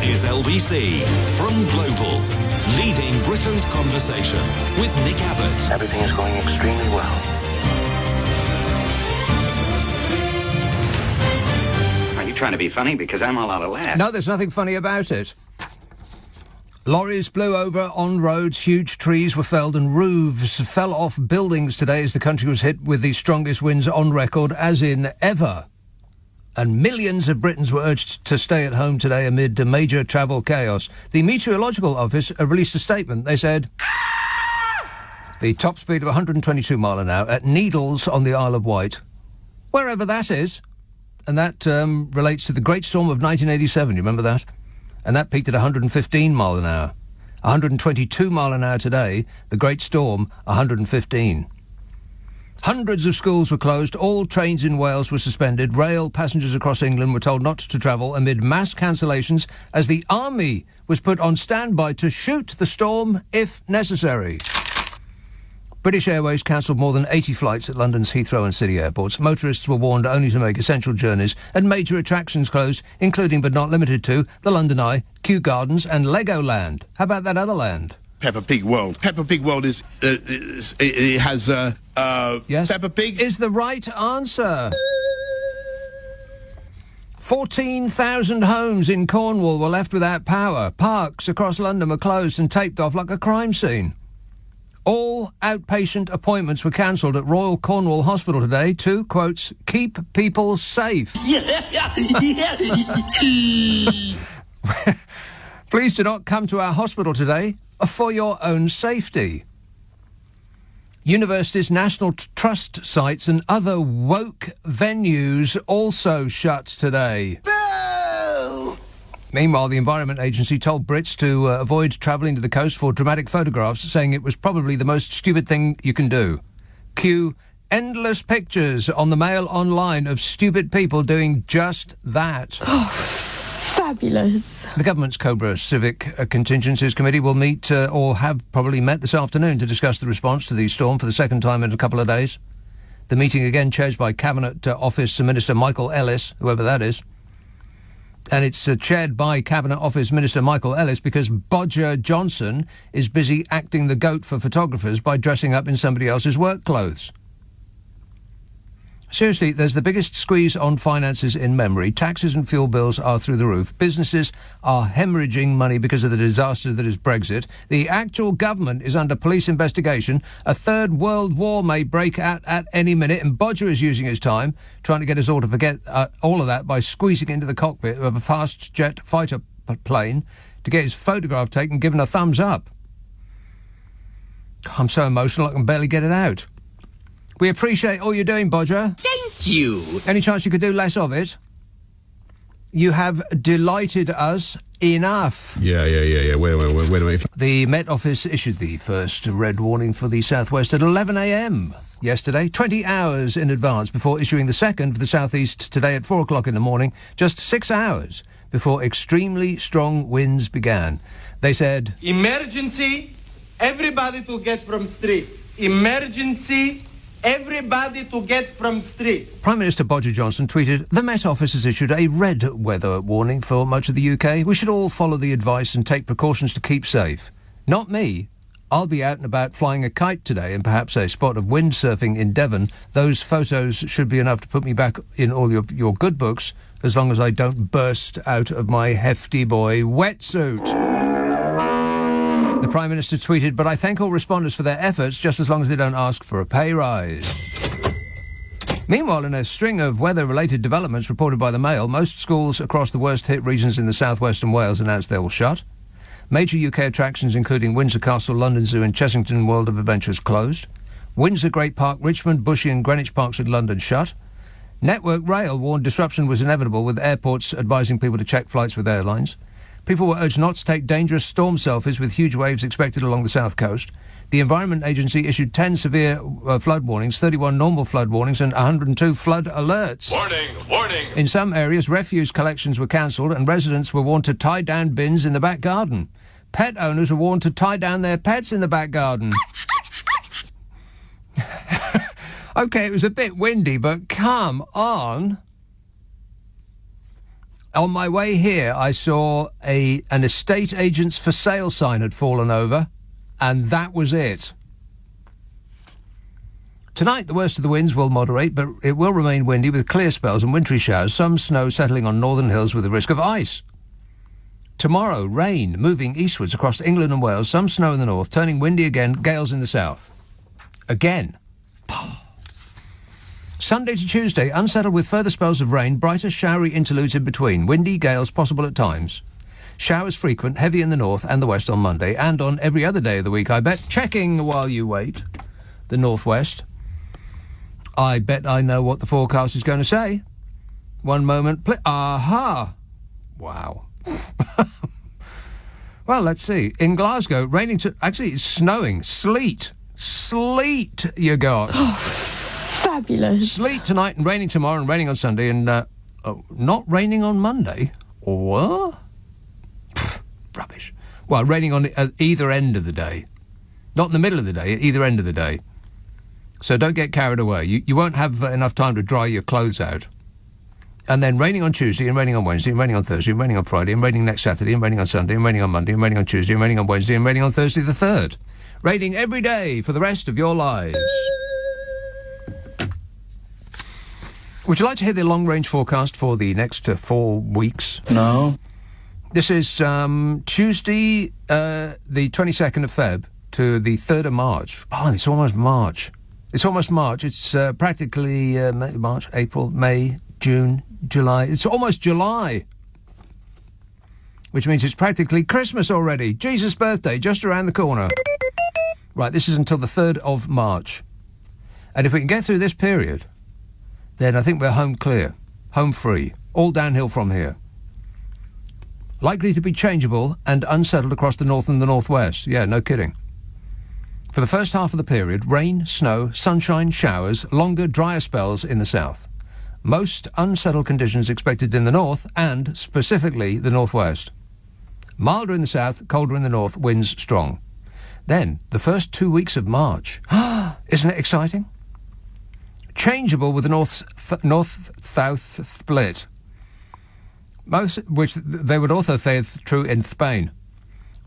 is LBC from Global, leading Britain's conversation with Nick Abbot. Everything is going extremely well. Are you trying to be funny? Because I'm all out of laughs. No, there's nothing funny about it. Lorries blew over on roads, huge trees were felled and roofs fell off buildings today as the country was hit with the strongest winds on record, as in ever. And millions of Britons were urged to stay at home today amid major travel chaos. The Meteorological Office released a statement. They said the top speed of 122 mile an hour at Needles on the Isle of Wight, wherever that is, and that relates to the Great Storm of 1987, you remember that? And that peaked at 115 mile an hour. 122 mile an hour today, the Great Storm, 115. Hundreds of schools were closed, all trains in Wales were suspended, rail passengers across England were told not to travel amid mass cancellations as the army was put on standby to shoot the storm if necessary. British Airways cancelled more than 80 flights at London's Heathrow and City airports. Motorists were warned only to make essential journeys, and major attractions closed, including but not limited to the London Eye, Kew Gardens and Legoland. How about that other land? Peppa Pig World. Peppa Pig World has yes, Peppa Pig is the right answer. 14,000 homes in Cornwall were left without power. Parks across London were closed and taped off like a crime scene. All outpatient appointments were cancelled at Royal Cornwall Hospital today to, quotes, keep people safe. Please do not come to our hospital today for your own safety. Universities, National Trust sites and other woke venues also shut today. Meanwhile, the Environment Agency told Brits to avoid travelling to the coast for dramatic photographs, saying it was probably the most stupid thing you can do. Cue endless pictures on the Mail Online of stupid people doing just that. Oh, fabulous. The government's Cobra Civic Contingencies Committee will meet, or have probably met this afternoon, to discuss the response to the storm for the second time in a couple of days. The meeting again chaired by Cabinet Office Minister Michael Ellis, whoever that is. And it's chaired by Cabinet Office Minister Michael Ellis because Bodger Johnson is busy acting the goat for photographers by dressing up in somebody else's work clothes. Seriously, there's the biggest squeeze on finances in memory. Taxes and fuel bills are through the roof. Businesses are hemorrhaging money because of the disaster that is Brexit. The actual government is under police investigation. A third world war may break out at any minute, and Bodger is using his time trying to get us all to forget all of that by squeezing into the cockpit of a fast jet fighter plane to get his photograph taken, given a thumbs up. I'm so emotional I can barely get it out. We appreciate all you're doing, Bodger. Thank you. Any chance you could do less of it? You have delighted us enough. Yeah. Wait a minute. The Met Office issued the first red warning for the southwest at 11 a.m. yesterday, 20 hours in advance before issuing the second for the southeast today at 4 o'clock in the morning, just 6 hours before extremely strong winds began. They said, emergency, everybody to get from street. Emergency, everybody to get from street. Prime Minister Bodger Johnson tweeted, the Met Office has issued a red weather warning for much of the UK. We should all follow the advice and take precautions to keep safe. Not me. I'll be out and about flying a kite today and perhaps a spot of windsurfing in Devon. Those photos should be enough to put me back in all your good books, as long as I don't burst out of my hefty boy wetsuit. The Prime Minister tweeted, but I thank all responders for their efforts, just as long as they don't ask for a pay rise. Meanwhile, in a string of weather-related developments reported by the Mail, most schools across the worst-hit regions in the south-west and Wales announced they will shut. Major UK attractions, including Windsor Castle, London Zoo and Chessington World of Adventures, closed. Windsor Great Park, Richmond, Bushey and Greenwich Parks in London shut. Network Rail warned disruption was inevitable, with airports advising people to check flights with airlines. People were urged not to take dangerous storm selfies with huge waves expected along the south coast. The Environment Agency issued 10 severe flood warnings, 31 normal flood warnings and 102 flood alerts. Warning! In some areas, refuse collections were cancelled and residents were warned to tie down bins in the back garden. Pet owners were warned to tie down their pets in the back garden. OK, it was a bit windy, but come on. On my way here, I saw an estate agent's for sale sign had fallen over, and that was it. Tonight, the worst of the winds will moderate, but it will remain windy with clear spells and wintry showers, some snow settling on northern hills with the risk of ice. Tomorrow, rain moving eastwards across England and Wales, some snow in the north, turning windy again, gales in the south. Again. Sunday to Tuesday, unsettled with further spells of rain, brighter showery interludes in between, windy gales possible at times. Showers frequent, heavy in the north and the west on Monday, and on every other day of the week, I bet. Checking while you wait, the northwest. I bet I know what the forecast is going to say. One moment, aha! Wow. Well, let's see. In Glasgow, raining actually, it's snowing. Sleet, you got. Fabulous. Sleet tonight and raining tomorrow and raining on Sunday and, not raining on Monday. What? Rubbish. Well, raining on either end of the day. Not in the middle of the day, at either end of the day. So don't get carried away. You won't have enough time to dry your clothes out. And then raining on Tuesday and raining on Wednesday and raining on Thursday and raining on Friday and raining next Saturday and raining on Sunday and raining on Monday and raining on Tuesday and raining on Wednesday and raining on Thursday the 3rd. Raining every day for the rest of your lives. Would you like to hear the long-range forecast for the next 4 weeks? No. This is Tuesday, the 22nd of Feb to the 3rd of March. Oh, it's almost March. It's almost March. It's practically March, April, May, June, July. It's almost July. Which means it's practically Christmas already. Jesus' birthday, just around the corner. Right, this is until the 3rd of March. And if we can get through this period, then I think we're home clear, home free, all downhill from here. Likely to be changeable and unsettled across the north and the northwest. Yeah, no kidding. For the first half of the period, rain, snow, sunshine, showers, longer, drier spells in the south. Most unsettled conditions expected in the north and, specifically, the northwest. Milder in the south, colder in the north, winds strong. Then, the first 2 weeks of March. Isn't it exciting? Changeable with the north-south split. Which they would also say is true in Spain.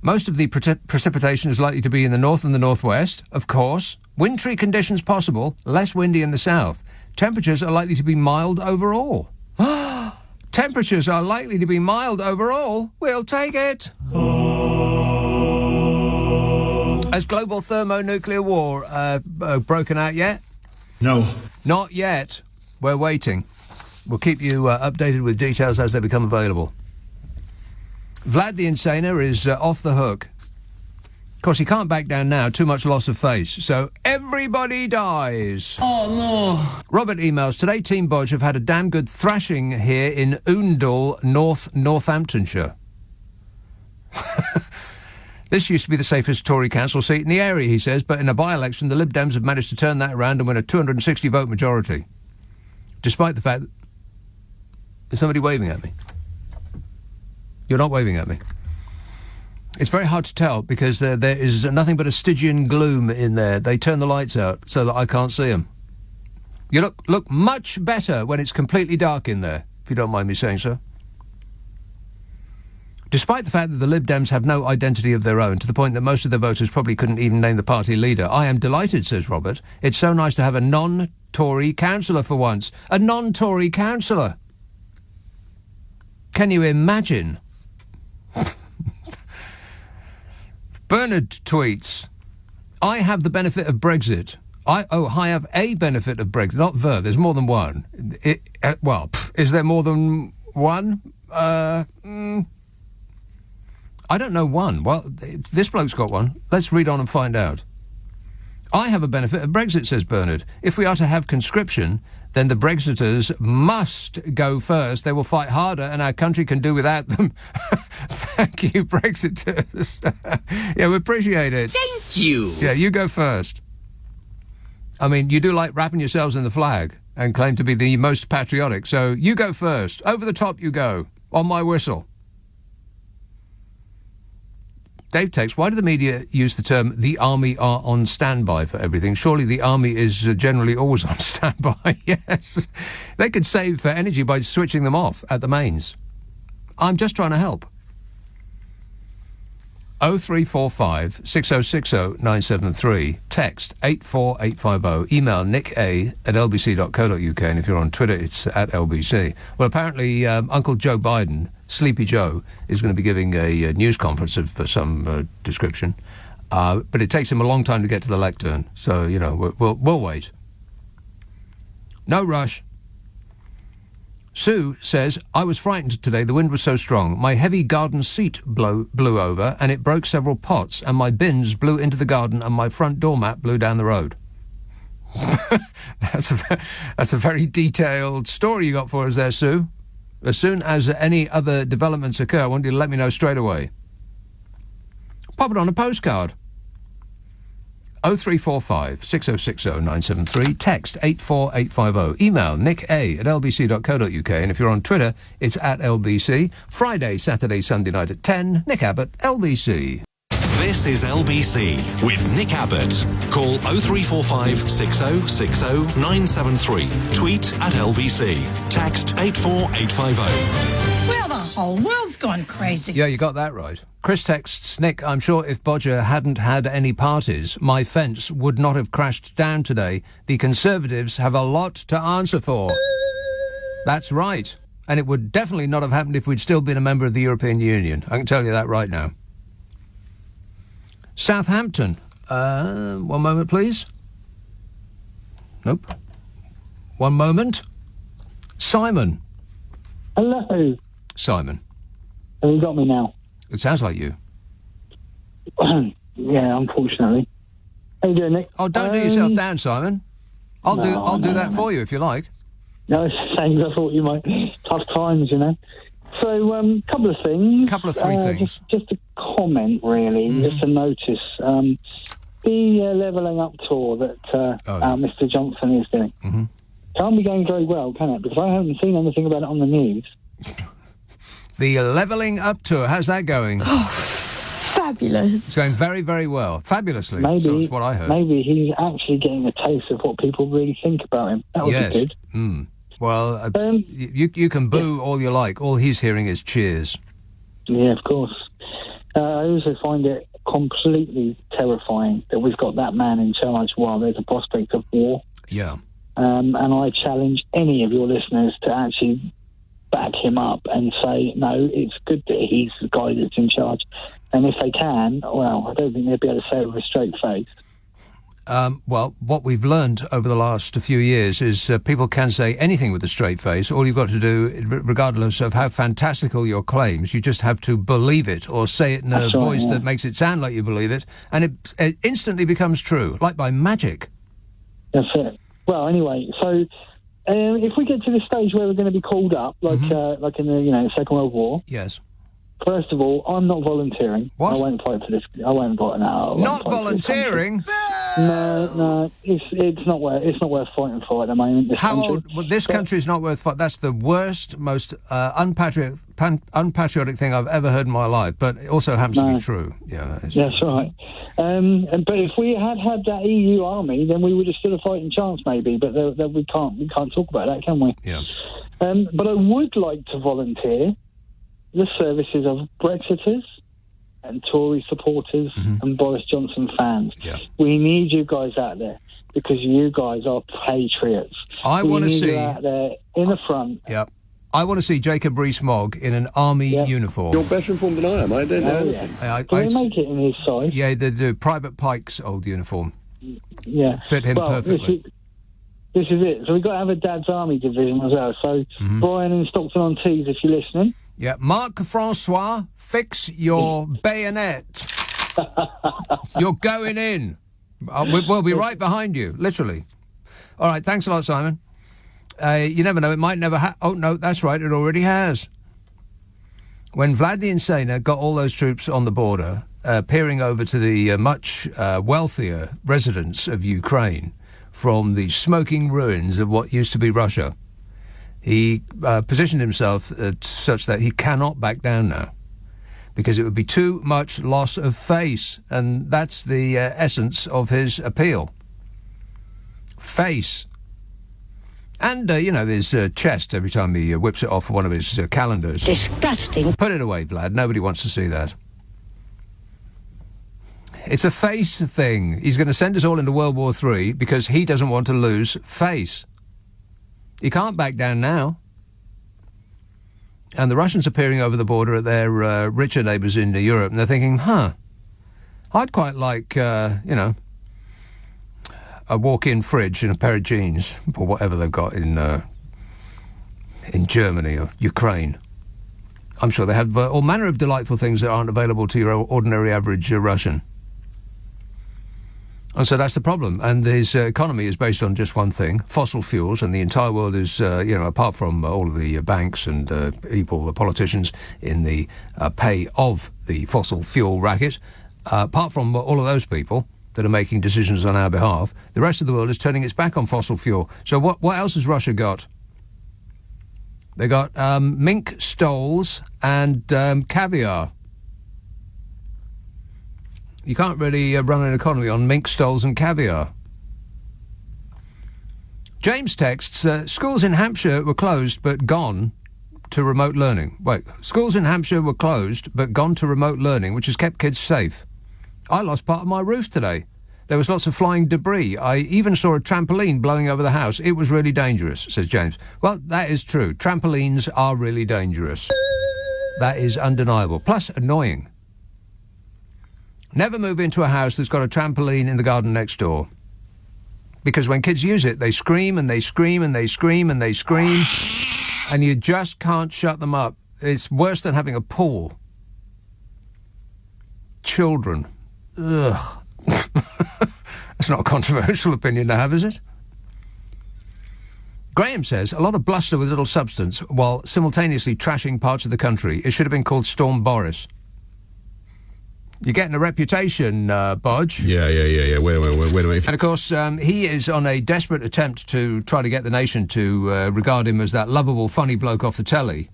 Most of the precipitation is likely to be in the north and the northwest, of course. Wintry conditions possible, less windy in the south. Temperatures are likely to be mild overall. Temperatures are likely to be mild overall. We'll take it. Has global thermonuclear war broken out yet? No. Not yet. We're waiting. We'll keep you updated with details as they become available. Vlad the Insaner is off the hook. Of course, he can't back down now. Too much loss of face. So everybody dies. Oh, no. Robert emails, today Team Bodge have had a damn good thrashing here in Oundle, Northamptonshire. This used to be the safest Tory council seat in the area, he says, but in a by-election, the Lib Dems have managed to turn that around and win a 260-vote majority. Despite the fact... Is somebody waving at me? You're not waving at me. It's very hard to tell because there is nothing but a Stygian gloom in there. They turn the lights out so that I can't see them. You look much better when it's completely dark in there, if you don't mind me saying so. Despite the fact that the Lib Dems have no identity of their own, to the point that most of their voters probably couldn't even name the party leader, I am delighted, says Robert. It's so nice to have a non-Tory councillor for once. A non-Tory councillor. Can you imagine? Bernard tweets, I have the benefit of Brexit. I have a benefit of Brexit, not the. There's more than one. Is there more than one? I don't know one. Well, this bloke's got one. Let's read on and find out. I have a benefit of Brexit, says Bernard. If we are to have conscription, then the Brexiters must go first. They will fight harder and our country can do without them. Thank you, Brexiters. Yeah, we appreciate it. Thank you. Yeah, you go first. I mean, you do like wrapping yourselves in the flag and claim to be the most patriotic, so you go first. Over the top you go. On my whistle. Dave texts, why do the media use the term the army are on standby for everything? Surely the army is generally always on standby. Yes. They could save energy by switching them off at the mains. I'm just trying to help. 0345 6060 973. Text 84850. Email nick@lbc.co.uk. And if you're on Twitter, it's at LBC. Well, apparently Uncle Joe Biden, Sleepy Joe, is going to be giving a news conference of some description. But it takes him a long time to get to the lectern. So, we'll wait. No rush. Sue says, I was frightened today. The wind was so strong. My heavy garden seat blew over and it broke several pots, and my bins blew into the garden and my front doormat blew down the road. That's a very detailed story you got for us there, Sue. As soon as any other developments occur, I want you to let me know straight away. Pop it on a postcard. 0345 6060 973. Text 84850. Email nick@lbc.co.uk. And if you're on Twitter, it's at LBC. Friday, Saturday, Sunday night at 10. Nick Abbott, LBC. This is LBC with Nick Abbott. Call 0345 6060 973. Tweet at LBC. Text 84850. Well, the whole world's gone crazy. Yeah, you got that right. Chris texts, Nick, I'm sure if Bodger hadn't had any parties, my fence would not have crashed down today. The Conservatives have a lot to answer for. That's right. And it would definitely not have happened if we'd still been a member of the European Union. I can tell you that right now. Southampton. One moment, please. Nope. One moment. Simon. Hello. Simon. Have you got me now? It sounds like you. Yeah, unfortunately. How you doing, Nick? Oh, don't do yourself down, Simon. I'll do that for you if you like. No, it's the same. I thought you might. Tough times, So, couple of things. Couple of three things. Just a comment, really. Just a notice. The levelling up tour that Mr. Johnson is doing. Mm-hmm. Can't be going very well, can it? Because I haven't seen anything about it on the news. The levelling up tour, how's that going? Fabulous. It's going very, very well. Fabulously. Maybe, that's what I heard. Maybe he's actually getting a taste of what people really think about him. That would be good. Mm. Well, you can boo all you like. All he's hearing is cheers. Yeah, of course. I also find it completely terrifying that we've got that man in charge while there's a prospect of war. Yeah. And I challenge any of your listeners to actually back him up and say, no, it's good that he's the guy that's in charge. And if they can, well, I don't think they'll be able to say it with a straight face. Well, what we've learned over the last few years is people can say anything with a straight face. All you've got to do, regardless of how fantastical your claims, you just have to believe it or say it in a voice that makes it sound like you believe it, and it instantly becomes true, like by magic. That's it. Well, anyway, so if we get to the stage where we're going to be called up, like in the Second World War. Yes. First of all, I'm not volunteering. What? I won't fight for this. I won't vote now. Not volunteering? No, it's not worth fighting for at the moment. This country is not worth fighting. That's the worst, most unpatriotic thing I've ever heard in my life. But it also happens to be true. Yeah, that's true. Right. But if we had that EU army, then we would have stood a fighting chance, maybe. But we can't talk about that, can we? Yeah. But I would like to volunteer the services of Brexiters and Tory supporters and Boris Johnson fans. Yeah. We need you guys out there because you guys are patriots. I want to see you out there in the front. Yep. I want to see Jacob Rees-Mogg in an army uniform. You're better informed than I am. I don't know anything. Can they make it in his size? Yeah, they do. Private Pike's old uniform. Yeah. Fit him perfectly. This is it. So we've got to have a Dad's Army division as well. So Brian in Stockton-on-Tees, if you're listening. Yeah, Marc Francois, fix your bayonet. You're going in. We'll be right behind you, literally. All right, thanks a lot, Simon. You never know, it might never oh, no, that's right, it already has. When Vlad the Insaner got all those troops on the border, peering over to the much wealthier residents of Ukraine from the smoking ruins of what used to be Russia, he positioned himself such that he cannot back down now, because it would be too much loss of face, and that's the essence of his appeal. Face. And, there's chest every time he whips it off one of his calendars. Disgusting. Put it away, Vlad. Nobody wants to see that. It's a face thing. He's going to send us all into World War III because he doesn't want to lose face. He can't back down now. And the Russians are peering over the border at their richer neighbours in Europe, and they're thinking, I'd quite like, a walk-in fridge and a pair of jeans, or whatever they've got in Germany or Ukraine. I'm sure they have all manner of delightful things that aren't available to your ordinary average Russian. And so that's the problem. And his economy is based on just one thing, fossil fuels, and the entire world is, apart from all of the banks and people, the politicians in the pay of the fossil fuel racket, apart from all of those people that are making decisions on our behalf, the rest of the world is turning its back on fossil fuel. So what else has Russia got? They got mink stoles and caviar. You can't really run an economy on mink stoles and caviar. James texts, schools in Hampshire were closed but gone to remote learning. Wait, schools in Hampshire were closed but gone to remote learning, which has kept kids safe. I lost part of my roof today. There was lots of flying debris. I even saw a trampoline blowing over the house. It was really dangerous, says James. Well, that is true. Trampolines are really dangerous. That is undeniable. Plus, annoying. Never move into a house that's got a trampoline in the garden next door. Because when kids use it, they scream and they scream and they scream and they scream, and you just can't shut them up. It's worse than having a pool. Children. Ugh. That's not a controversial opinion to have, is it? Graham says, a lot of bluster with little substance while simultaneously trashing parts of the country. It should have been called Storm Boris. You're getting a reputation, Bodge. Yeah. Wait a minute. And, of course, he is on a desperate attempt to try to get the nation to regard him as that lovable, funny bloke off the telly,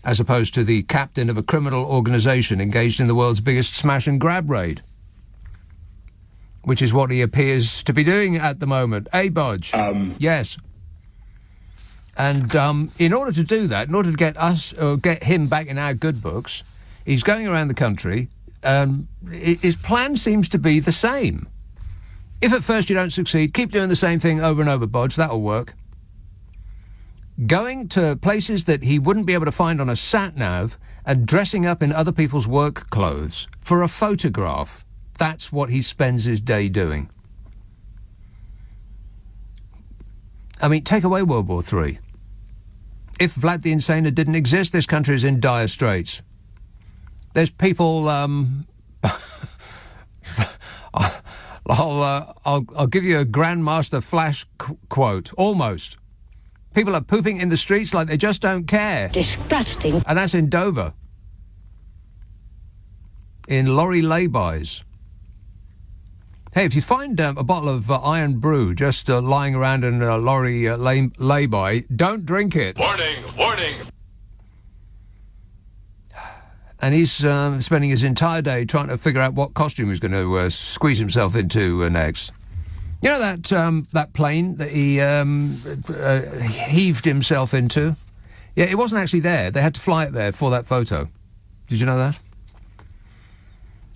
as opposed to the captain of a criminal organisation engaged in the world's biggest smash-and-grab raid, which is what he appears to be doing at the moment. Bodge? Yes. And in order to do that, in order to get us, or get him back in our good books, he's going around the country. His plan seems to be the same. If at first you don't succeed, keep doing the same thing over and over, Bodge. That'll work. Going to places that he wouldn't be able to find on a sat-nav and dressing up in other people's work clothes for a photograph. That's what he spends his day doing. I mean, take away World War III. If Vlad the Insaner didn't exist, this country is in dire straits. There's people, I'll give you a Grandmaster Flash quote, almost. People are pooping in the streets like they just don't care. Disgusting. And that's in Dover. In lorry laybys. Hey, if you find a bottle of iron brew just lying around in a lorry lay-by, don't drink it. Warning, warning. And he's spending his entire day trying to figure out what costume he's going to squeeze himself into next. You know that plane that he heaved himself into? Yeah, it wasn't actually there. They had to fly it there for that photo. Did you know that?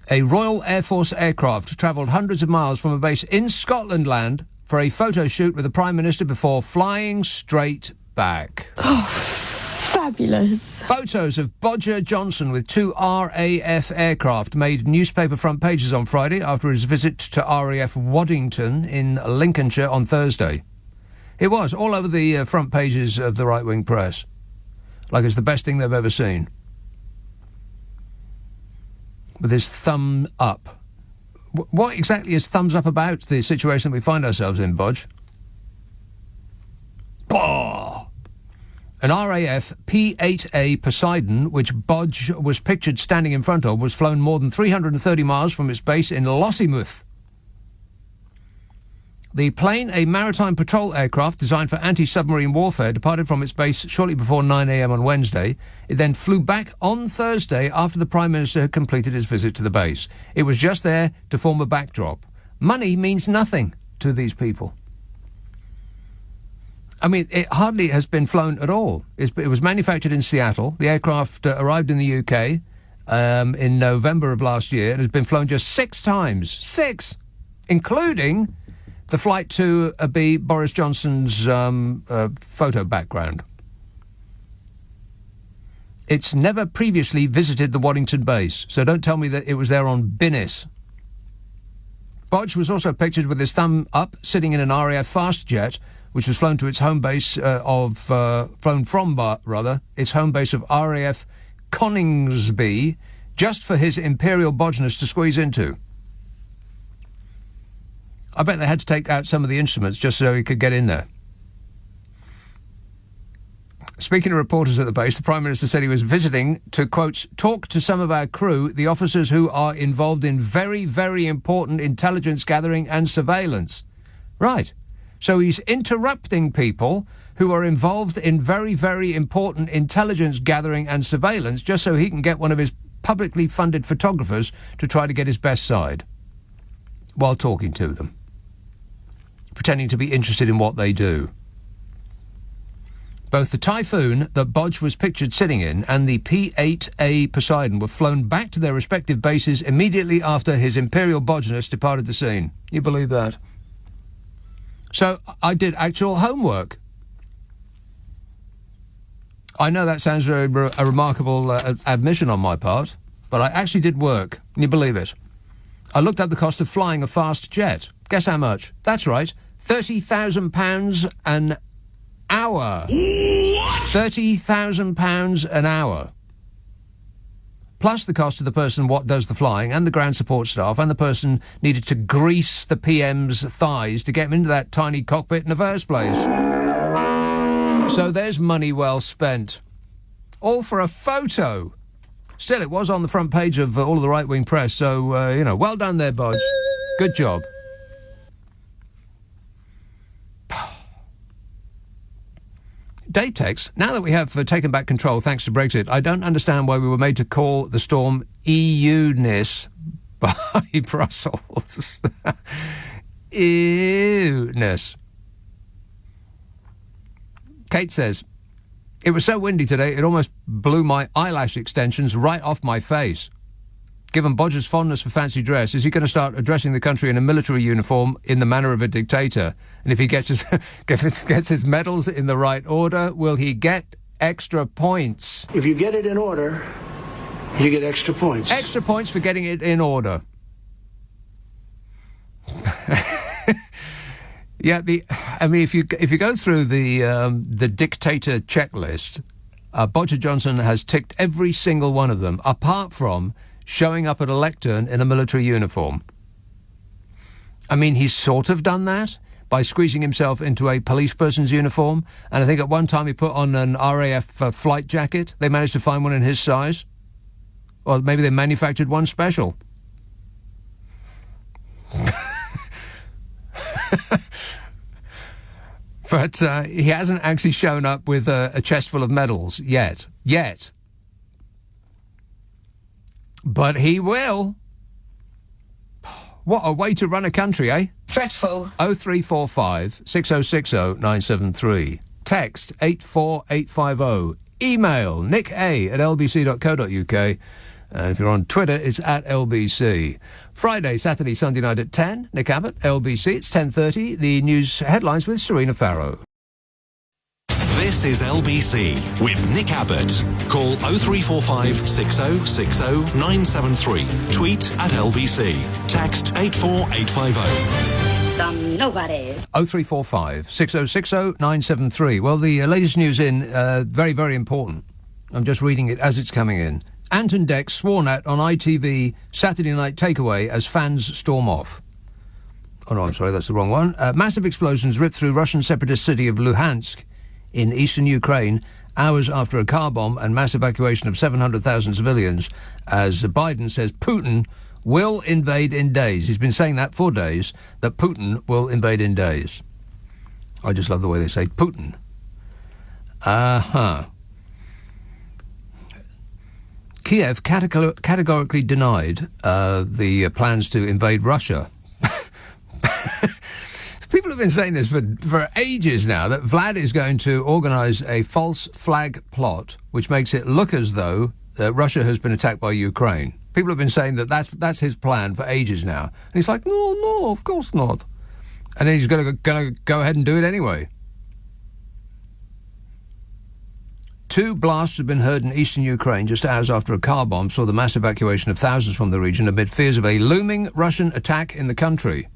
A Royal Air Force aircraft travelled hundreds of miles from a base in Scotland land for a photo shoot with the Prime Minister before flying straight back. Fabulous. Photos of Bodger Johnson with 2 RAF aircraft made newspaper front pages on Friday after his visit to RAF Waddington in Lincolnshire on Thursday. It was all over the front pages of the right-wing press. Like it's the best thing they've ever seen. With his thumb up. What exactly is thumbs up about the situation that we find ourselves in, Bodge? Bah! An RAF P-8A Poseidon, which Bodge was pictured standing in front of, was flown more than 330 miles from its base in Lossiemouth. The plane, a maritime patrol aircraft designed for anti-submarine warfare, departed from its base shortly before 9 a.m. on Wednesday. It then flew back on Thursday after the Prime Minister had completed his visit to the base. It was just there to form a backdrop. Money means nothing to these people. I mean, it hardly has been flown at all. It was manufactured in Seattle. The aircraft arrived in the UK in November of last year and has been flown just 6 times. 6! Including the flight to be Boris Johnson's photo background. It's never previously visited the Waddington base, so don't tell me that it was there on business. Bodge was also pictured with his thumb up, sitting in an RAF fast jet, which was flown to its home base its home base of RAF Coningsby, just for his Imperial Bodgeness to squeeze into. I bet they had to take out some of the instruments just so he could get in there. Speaking to reporters at the base, the Prime Minister said he was visiting to, quote, talk to some of our crew, the officers who are involved in very, very important intelligence gathering and surveillance. Right. So he's interrupting people who are involved in very, very important intelligence gathering and surveillance just so he can get one of his publicly funded photographers to try to get his best side while talking to them, pretending to be interested in what they do. Both the Typhoon that Bodge was pictured sitting in and the P-8A Poseidon were flown back to their respective bases immediately after His Imperial Bodgeness departed the scene. You believe that? So I did actual homework. I know that sounds a remarkable admission on my part, but I actually did work. Can you believe it? I looked up the cost of flying a fast jet. Guess how much? That's right, £30,000 an hour. £30,000 an hour. Plus the cost of the person what does the flying and the ground support staff and the person needed to grease the PM's thighs to get him into that tiny cockpit in the first place. So there's money well spent. All for a photo. Still, it was on the front page of all of the right-wing press, so, well done there, Bodge. Good job. Dave texts, now that we have taken back control thanks to Brexit, I don't understand why we were made to call the storm EU-ness by Brussels. EU-ness. Kate says, it was so windy today it almost blew my eyelash extensions right off my face. Given Bodger's fondness for fancy dress, is he going to start addressing the country in a military uniform in the manner of a dictator? And if he gets his medals in the right order, will he get extra points? If you get it in order, you get extra points. Extra points for getting it in order. Yeah, if you go through the dictator checklist, Bodger Johnson has ticked every single one of them, apart from showing up at a lectern in a military uniform. I mean, he's sort of done that by squeezing himself into a police person's uniform, and I think at one time he put on an RAF flight jacket. They managed to find one in his size. Or maybe they manufactured one special. But he hasn't actually shown up with a chest full of medals yet. But he will. What a way to run a country, eh? Dreadful. 0345 6060 973. Text 84850. Email nicka@lbc.co.uk. And if you're on Twitter, it's @LBC. Friday, Saturday, Sunday night at 10. Nick Abbott, LBC. It's 10:30. The news headlines with Serena Farrow. This is LBC with Nick Abbott. Call 0345 6060 973. Tweet @LBC. Text 84850. Some nobody. 0345 6060 973. Well, the latest news in, very, very important. I'm just reading it as it's coming in. Anton Deck sworn at on ITV Saturday Night Takeaway as fans storm off. Oh, no, I'm sorry, that's the wrong one. Massive explosions ripped through Russian separatist city of Luhansk in eastern Ukraine hours after a car bomb and mass evacuation of 700,000 civilians, as Biden says Putin will invade in days. He's been saying that for days, that Putin will invade in days. I just love the way they say Putin. Kiev categorically denied the plans to invade Russia. People have been saying this for ages now, that Vlad is going to organise a false flag plot which makes it look as though Russia has been attacked by Ukraine. People have been saying that's his plan for ages now. And he's like, no, of course not. And then he's going to go ahead and do it anyway. 2 blasts have been heard in eastern Ukraine just hours after a car bomb saw the mass evacuation of thousands from the region amid fears of a looming Russian attack in the country.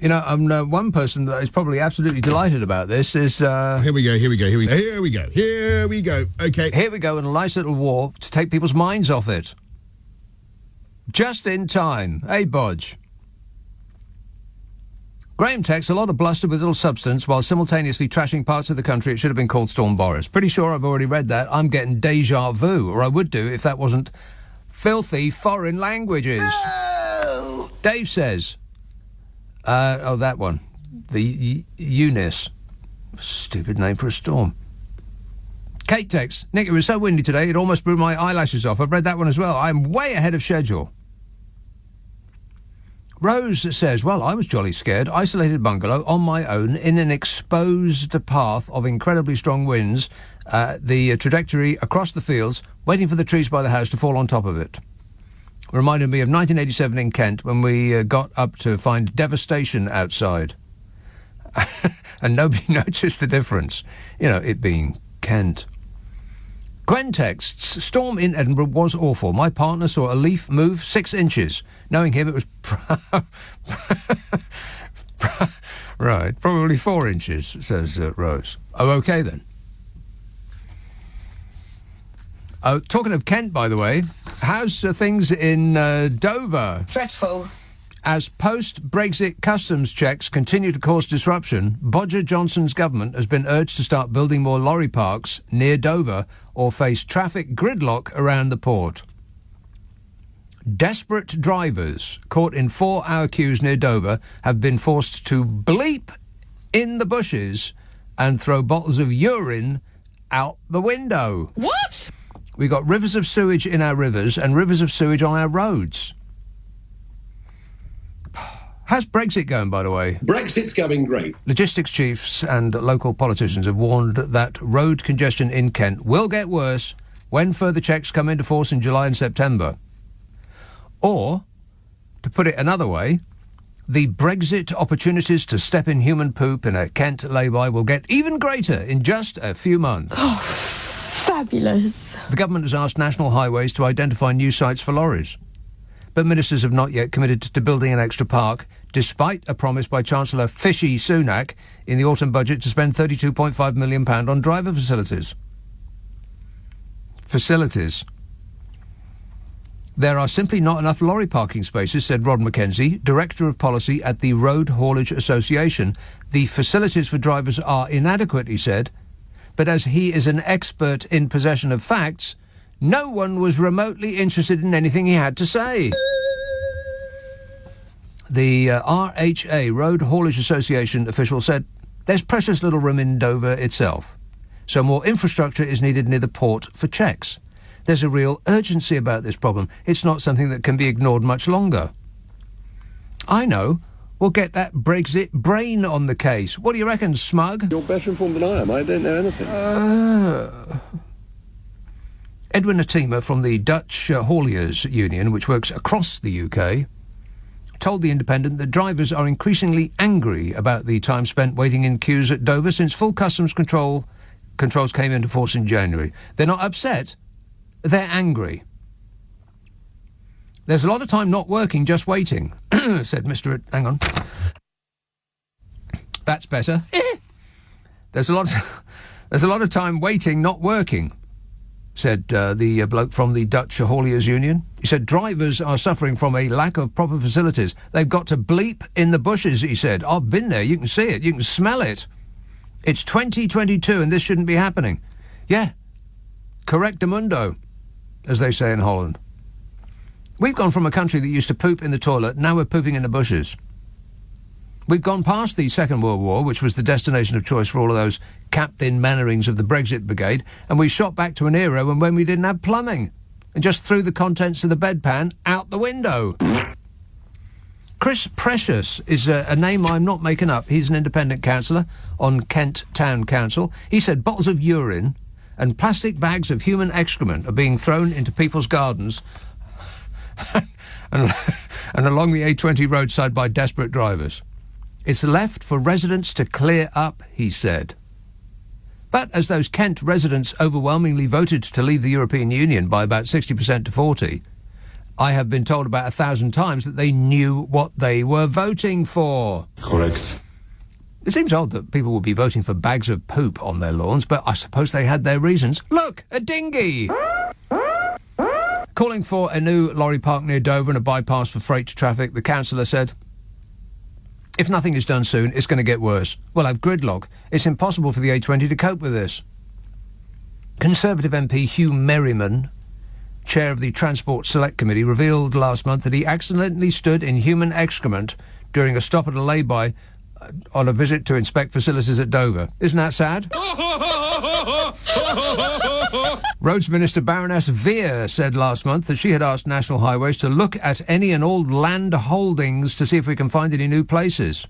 You know, one person that is probably absolutely delighted about this is... Here we go. Okay. Here we go, in a nice little war to take people's minds off it. Just in time. Hey, Bodge. Graham texts a lot of bluster with little substance while simultaneously trashing parts of the country it should have been called Storm Boris. Pretty sure I've already read that. I'm getting deja vu, or I would do if that wasn't filthy foreign languages. No! Dave says... that one. The Eunice. Stupid name for a storm. Kate texts, Nick, it was so windy today, it almost blew my eyelashes off. I've read that one as well. I'm way ahead of schedule. Rose says, well, I was jolly scared. Isolated bungalow on my own in an exposed path of incredibly strong winds. The trajectory across the fields, waiting for the trees by the house to fall on top of it. Reminded me of 1987 in Kent when we got up to find devastation outside. And nobody noticed the difference. You know, it being Kent. Gwen texts, storm in Edinburgh was awful. My partner saw a leaf move 6 inches. Knowing him, it was... right, probably 4 inches, says Rose. Oh, OK, then. Talking of Kent, by the way, how's things in Dover? Dreadful. As post-Brexit customs checks continue to cause disruption, Bodger Johnson's government has been urged to start building more lorry parks near Dover or face traffic gridlock around the port. Desperate drivers caught in 4-hour queues near Dover have been forced to bleep in the bushes and throw bottles of urine out the window. What? We got rivers of sewage in our rivers and rivers of sewage on our roads. How's Brexit going, by the way? Brexit's going great. Logistics chiefs and local politicians have warned that road congestion in Kent will get worse when further checks come into force in July and September. Or, to put it another way, the Brexit opportunities to step in human poop in a Kent lay-by will get even greater in just a few months. Oh, fabulous. The government has asked National Highways to identify new sites for lorries. But ministers have not yet committed to building an extra park, despite a promise by Chancellor Fishy Sunak in the autumn budget to spend £32.5 million on driver facilities. There are simply not enough lorry parking spaces, said Rod Mackenzie, Director of Policy at the Road Haulage Association. The facilities for drivers are inadequate, he said, but as he is an expert in possession of facts, no one was remotely interested in anything he had to say. The RHA, Road Haulage Association official, said, there's precious little room in Dover itself, so more infrastructure is needed near the port for checks. There's a real urgency about this problem. It's not something that can be ignored much longer. I know. We'll get that Brexit brain on the case. What do you reckon, Smug? You're better informed than I am. I don't know anything. Edwin Atima from the Dutch Hauliers Union, which works across the UK, told The Independent that drivers are increasingly angry about the time spent waiting in queues at Dover since full customs controls came into force in January. They're not upset. They're angry. There's a lot of time not working, just waiting, said Mr. Hang on. That's better. There's a lot of time waiting, not working, said the bloke from the Dutch Hauliers Union. He said drivers are suffering from a lack of proper facilities. They've got to bleep in the bushes, he said. I've been there. You can see it. You can smell it. It's 2022 and this shouldn't be happening. Yeah. Correctamundo, as they say in Holland. We've gone from a country that used to poop in the toilet, now we're pooping in the bushes. We've gone past the Second World War, which was the destination of choice for all of those Captain Mannerings of the Brexit Brigade, and we shot back to an era when we didn't have plumbing and just threw the contents of the bedpan out the window. Chris Precious is a name I'm not making up. He's an independent councillor on Kent Town Council. He said bottles of urine and plastic bags of human excrement are being thrown into people's gardens and along the A20 roadside by desperate drivers. It's left for residents to clear up, he said. But as those Kent residents overwhelmingly voted to leave the European Union by about 60% to 40%, I have been told about 1,000 times that they knew what they were voting for. Correct. It seems odd that people would be voting for bags of poop on their lawns, but I suppose they had their reasons. Look, a dinghy! Calling for a new lorry park near Dover and a bypass for freight traffic, the councillor said, if nothing is done soon, it's going to get worse. We'll have gridlock. It's impossible for the A20 to cope with this. Conservative MP Hugh Merriman, chair of the Transport Select Committee, revealed last month that he accidentally stood in human excrement during a stop at a lay-by on a visit to inspect facilities at Dover. Isn't that sad? Roads Minister Baroness Veer said last month that she had asked National Highways to look at any and all land holdings to see if we can find any new places.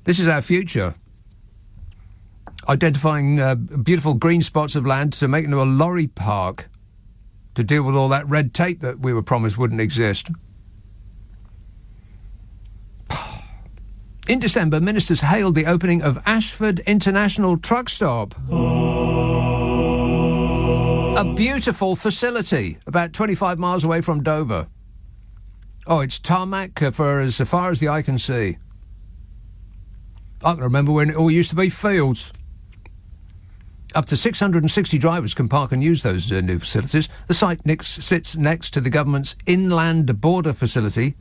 This is our future. Identifying beautiful green spots of land to make into a lorry park to deal with all that red tape that we were promised wouldn't exist. In December, ministers hailed the opening of Ashford International Truck Stop. A beautiful facility about 25 miles away from Dover. Oh, it's tarmac for as far as the eye can see. I can remember when it all used to be fields. Up to 660 drivers can park and use those new facilities. The site sits next to the government's inland border facility,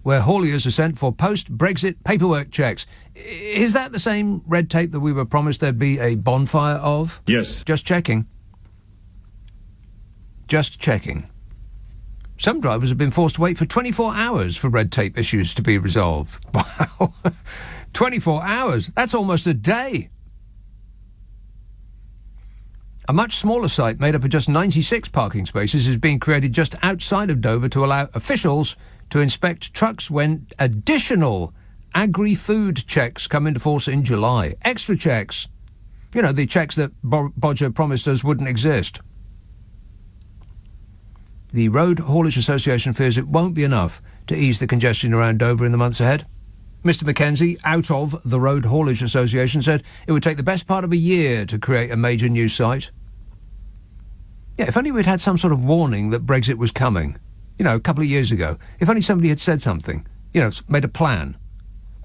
where hauliers are sent for post-Brexit paperwork checks. Is that the same red tape that we were promised there'd be a bonfire of? Yes. Just checking. Just checking. Some drivers have been forced to wait for 24 hours for red tape issues to be resolved. Wow. 24 hours. That's almost a day. A much smaller site made up of just 96 parking spaces is being created just outside of Dover to allow officials to inspect trucks when additional agri-food checks come into force in July. Extra checks. You know, the checks that Bodger promised us wouldn't exist. The Road Haulage Association fears it won't be enough to ease the congestion around Dover in the months ahead. Mr Mackenzie, out of the Road Haulage Association, said it would take the best part of a year to create a major new site. Yeah, if only we'd had some sort of warning that Brexit was coming. You know, a couple of years ago. If only somebody had said something. You know, made a plan.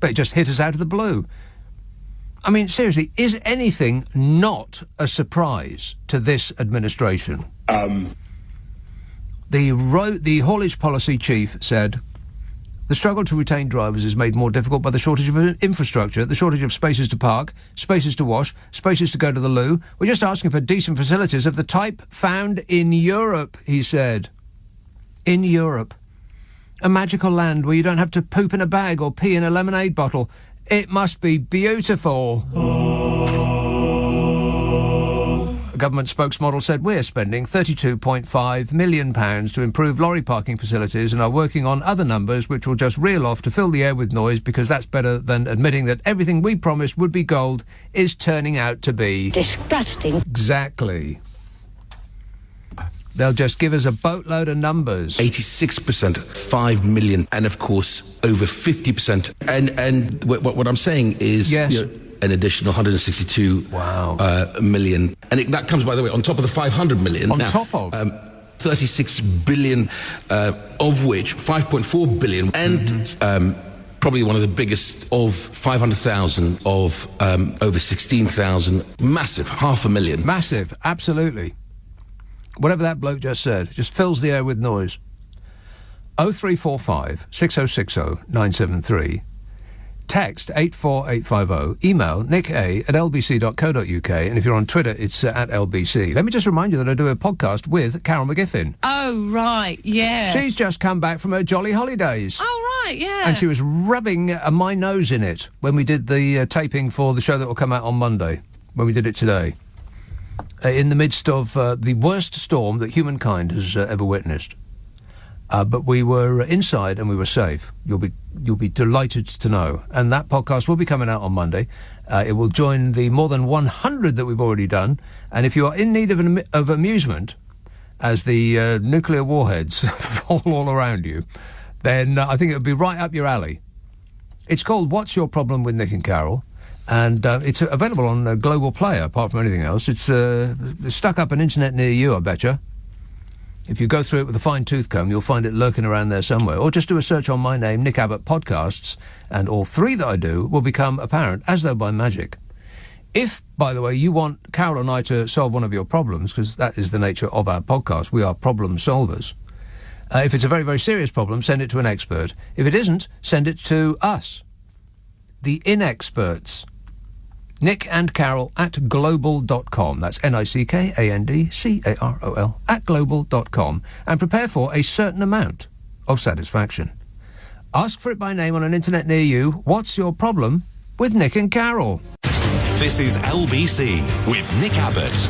But it just hit us out of the blue. I mean, seriously, is anything not a surprise to this administration? The haulage policy chief said, the struggle to retain drivers is made more difficult by the shortage of infrastructure, the shortage of spaces to park, spaces to wash, spaces to go to the loo. We're just asking for decent facilities of the type found in Europe, he said. In Europe. A magical land where you don't have to poop in a bag or pee in a lemonade bottle. It must be beautiful. A government spokesmodel said we're spending £32.5 million to improve lorry parking facilities and are working on other numbers which will just reel off to fill the air with noise because that's better than admitting that everything we promised would be gold is turning out to be... Disgusting. Exactly. They'll just give us a boatload of numbers. 86%, 5 million, and of course, over 50%. And what I'm saying is... Yes. You know, an additional 162 million. And that comes, by the way, on top of the 500 million. On top of? 36 billion, of which 5.4 billion, and probably one of the biggest of 500,000 of over 16,000. Massive, 500,000. Massive, absolutely. Whatever that bloke just said, just fills the air with noise. 0345 6060 973. Text 84850. Email nick@lbc.co.uk. And if you're on Twitter, it's at LBC. Let me just remind you that I do a podcast with Carol Mcgiffin. Oh, right, yeah. She's just come back from her jolly holidays. Oh, right, yeah. And she was rubbing my nose in it when we did the taping for the show that will come out on Monday, when we did it today. In the midst of the worst storm that humankind has ever witnessed. But we were inside and we were safe. You'll be delighted to know. And that podcast will be coming out on Monday. It will join the more than 100 that we've already done. And if you are in need of amusement, as the nuclear warheads fall all around you, then I think it would be right up your alley. It's called What's Your Problem with Nick and Carol? And it's available on Global Player, apart from anything else. It's stuck up an internet near you, I betcha. If you go through it with a fine-tooth comb, you'll find it lurking around there somewhere. Or just do a search on my name, Nick Abbott Podcasts, and all three that I do will become apparent, as though by magic. If, by the way, you want Carol and I to solve one of your problems, because that is the nature of our podcast, we are problem solvers. If it's a very, very serious problem, send it to an expert. If it isn't, send it to us, the inexperts. Nick and Carol at global.com. That's NICKANDCAROL at global.com. And prepare for a certain amount of satisfaction. Ask for it by name on an internet near you. What's your problem with Nick and Carol? This is LBC with Nick Abbott.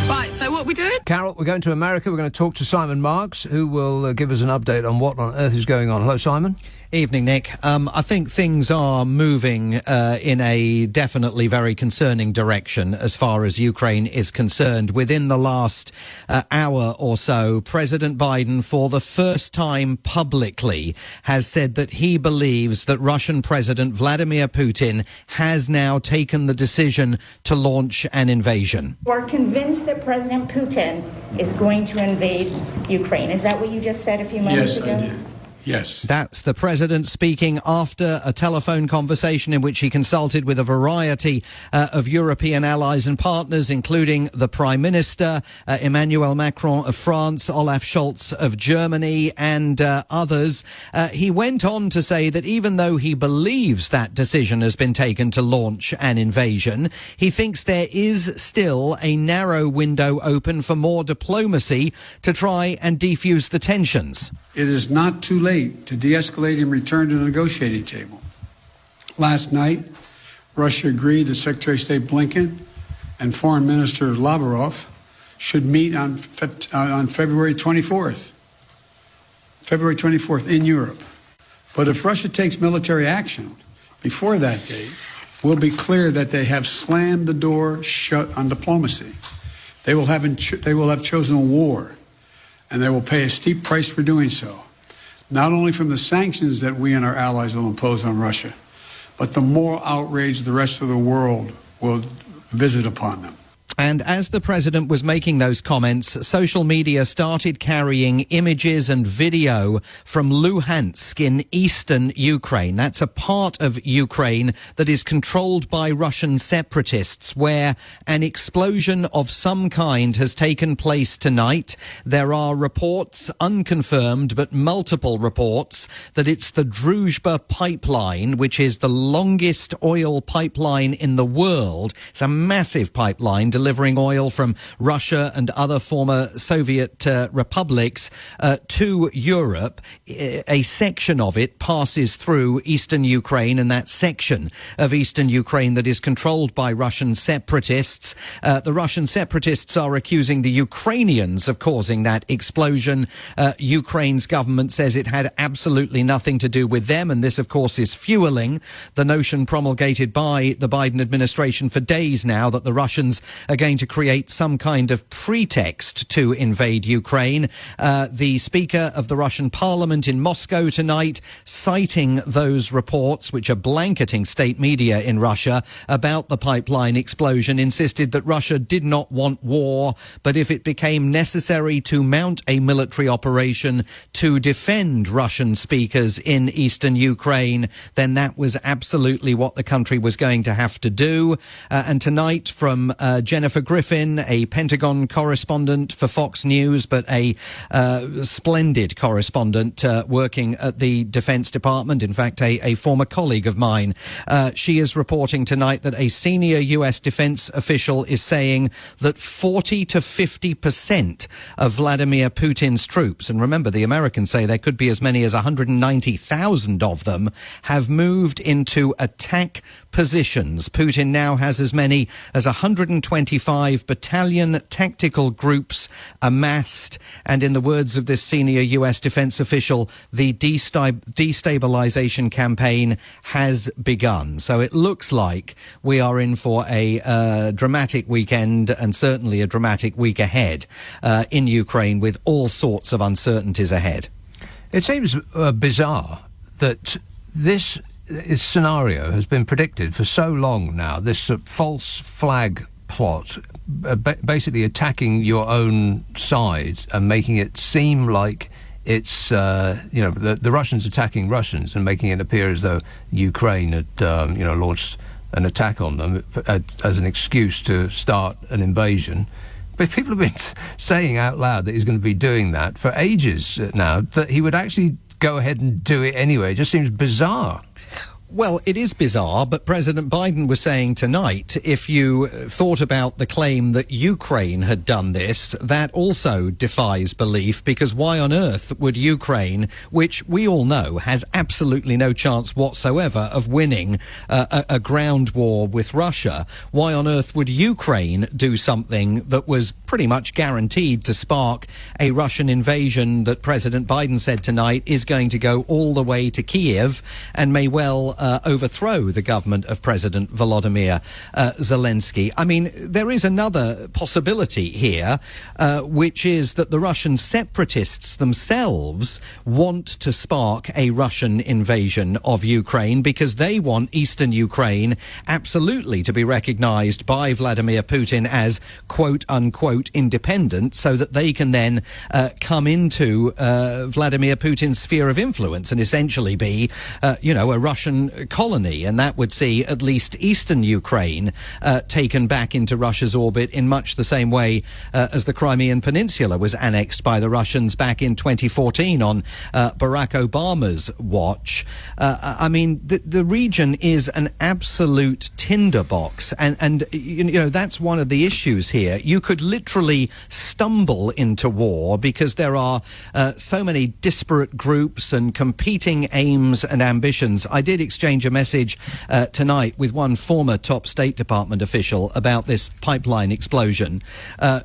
Right, so what are we doing? Carol, we're going to America. We're going to talk to Simon Marks, who will give us an update on what on earth is going on. Hello, Simon. Evening, Nick. I think things are moving in a definitely very concerning direction as far as Ukraine is concerned. Within the last hour or so, President Biden, for the first time publicly, has said that he believes that Russian President Vladimir Putin has now taken the decision to launch an invasion. You are convinced that President Putin is going to invade Ukraine. Is that what you just said a few moments ago? Yes, I did. Yes. That's the president speaking after a telephone conversation in which he consulted with a variety of European allies and partners, including the Prime Minister, Emmanuel Macron of France, Olaf Scholz of Germany, and others. He went on to say that even though he believes that decision has been taken to launch an invasion, he thinks there is still a narrow window open for more diplomacy to try and defuse the tensions. It is not too late to de-escalate and return to the negotiating table. Last night, Russia agreed that Secretary of State Blinken and Foreign Minister Lavrov should meet on February 24th. February 24th in Europe. But if Russia takes military action before that date, we'll be clear that they have slammed the door shut on diplomacy. They will have chosen a war, and they will pay a steep price for doing so, not only from the sanctions that we and our allies will impose on Russia, but the moral outrage the rest of the world will visit upon them. And as the president was making those comments, social media started carrying images and video from Luhansk in eastern Ukraine. That's a part of Ukraine that is controlled by Russian separatists, where an explosion of some kind has taken place tonight. There are reports, unconfirmed, but multiple reports, that it's the Druzhba pipeline, which is the longest oil pipeline in the world. It's a massive pipeline delivering oil from Russia and other former Soviet republics to Europe. A section of it passes through eastern Ukraine, and that section of eastern Ukraine that is controlled by Russian separatists. The Russian separatists are accusing the Ukrainians of causing that explosion. Ukraine's government says it had absolutely nothing to do with them, and this, of course, is fueling the notion promulgated by the Biden administration for days now that the Russians are going to create some kind of pretext to invade Ukraine. The Speaker of the Russian Parliament in Moscow tonight, citing those reports, which are blanketing state media in Russia, about the pipeline explosion, insisted that Russia did not want war, but if it became necessary to mount a military operation to defend Russian speakers in eastern Ukraine, then that was absolutely what the country was going to have to do. And tonight, from Jennifer Griffin, a Pentagon correspondent for Fox News, but a splendid correspondent working at the Defense Department, in fact, a former colleague of mine. She is reporting tonight that a senior U.S. defense official is saying that 40 to 50% of Vladimir Putin's troops, and remember, the Americans say there could be as many as 190,000 of them, have moved into attack positions. Putin now has as many as 120,000 25 battalion tactical groups amassed, and in the words of this senior US defense official, the destabilization campaign has begun. So it looks like we are in for a dramatic weekend, and certainly a dramatic week ahead in Ukraine, with all sorts of uncertainties ahead. It seems bizarre that this scenario has been predicted for so long now, this false flag plot, basically attacking your own side and making it seem like it's, the Russians attacking Russians and making it appear as though Ukraine had, launched an attack on them as an excuse to start an invasion. But people have been saying out loud that he's going to be doing that for ages now, that he would actually go ahead and do it anyway. It just seems bizarre. Well, it is bizarre, but President Biden was saying tonight, if you thought about the claim that Ukraine had done this, that also defies belief, because why on earth would Ukraine, which we all know has absolutely no chance whatsoever of winning a ground war with Russia, why on earth would Ukraine do something that was pretty much guaranteed to spark a Russian invasion that President Biden said tonight is going to go all the way to Kiev and may well overthrow the government of President Vladimir Zelensky. I mean, there is another possibility here, which is that the Russian separatists themselves want to spark a Russian invasion of Ukraine, because they want eastern Ukraine absolutely to be recognized by Vladimir Putin as quote-unquote independent, so that they can then come into Vladimir Putin's sphere of influence and essentially be, a Russian colony, and that would see at least eastern Ukraine taken back into Russia's orbit in much the same way as the Crimean Peninsula was annexed by the Russians back in 2014 on Barack Obama's watch. The region is an absolute tinderbox, and that's one of the issues here. You could literally stumble into war because there are so many disparate groups and competing aims and ambitions. I did exchange a message tonight with one former top State Department official about this pipeline explosion,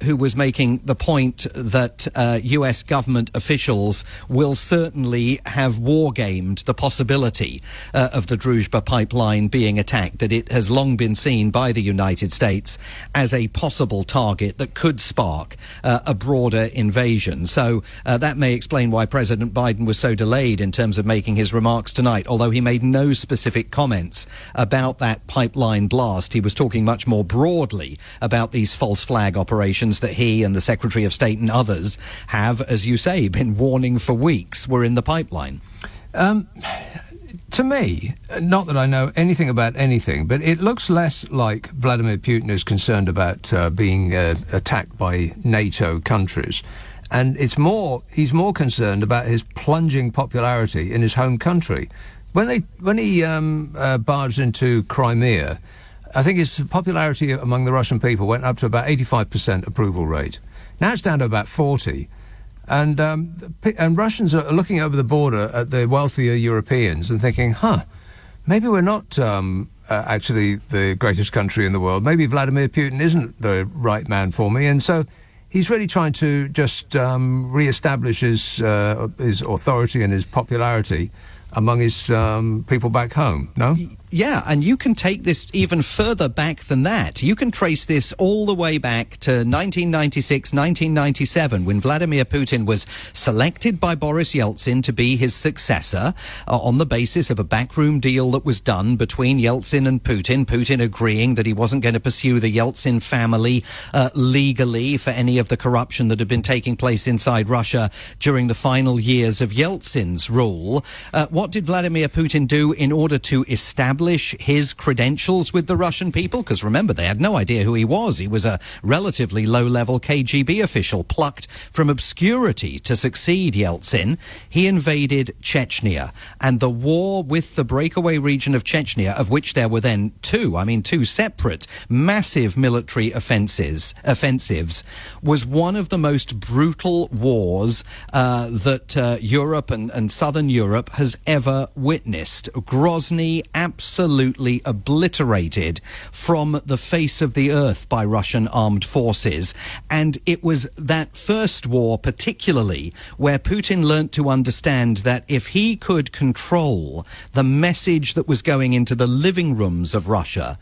who was making the point that US government officials will certainly have war-gamed the possibility of the Druzhba pipeline being attacked, that it has long been seen by the United States as a possible target that could spark a broader invasion. So that may explain why President Biden was so delayed in terms of making his remarks tonight, although he made no specific comments about that pipeline blast. He was talking much more broadly about these false flag operations that he and the Secretary of State and others have, as you say, been warning for weeks were in the pipeline. To me, not that I know anything about anything, but it looks less like Vladimir Putin is concerned about being attacked by NATO countries, and he's more concerned about his plunging popularity in his home country. When he barged into Crimea, I think his popularity among the Russian people went up to about 85% approval rate. Now it's down to about 40%. And Russians are looking over the border at the wealthier Europeans and thinking, maybe we're not actually the greatest country in the world. Maybe Vladimir Putin isn't the right man for me. And so he's really trying to just re-establish his authority and his popularity among his people back home, no? Yeah, and you can take this even further back than that. You can trace this all the way back to 1996, 1997, when Vladimir Putin was selected by Boris Yeltsin to be his successor on the basis of a backroom deal that was done between Yeltsin and Putin agreeing that he wasn't going to pursue the Yeltsin family legally for any of the corruption that had been taking place inside Russia during the final years of Yeltsin's rule. What did Vladimir Putin do in order to establish his credentials with the Russian people? Because remember, they had no idea who he was. He was a relatively low-level KGB official plucked from obscurity to succeed Yeltsin. He invaded Chechnya, and the war with the breakaway region of Chechnya, of which there were then two separate massive military offensives, was one of the most brutal wars that Europe and southern Europe has ever witnessed. Grozny, absolutely absolutely obliterated from the face of the earth by Russian armed forces. And it was that first war particularly where Putin learnt to understand that if he could control the message that was going into the living rooms of Russia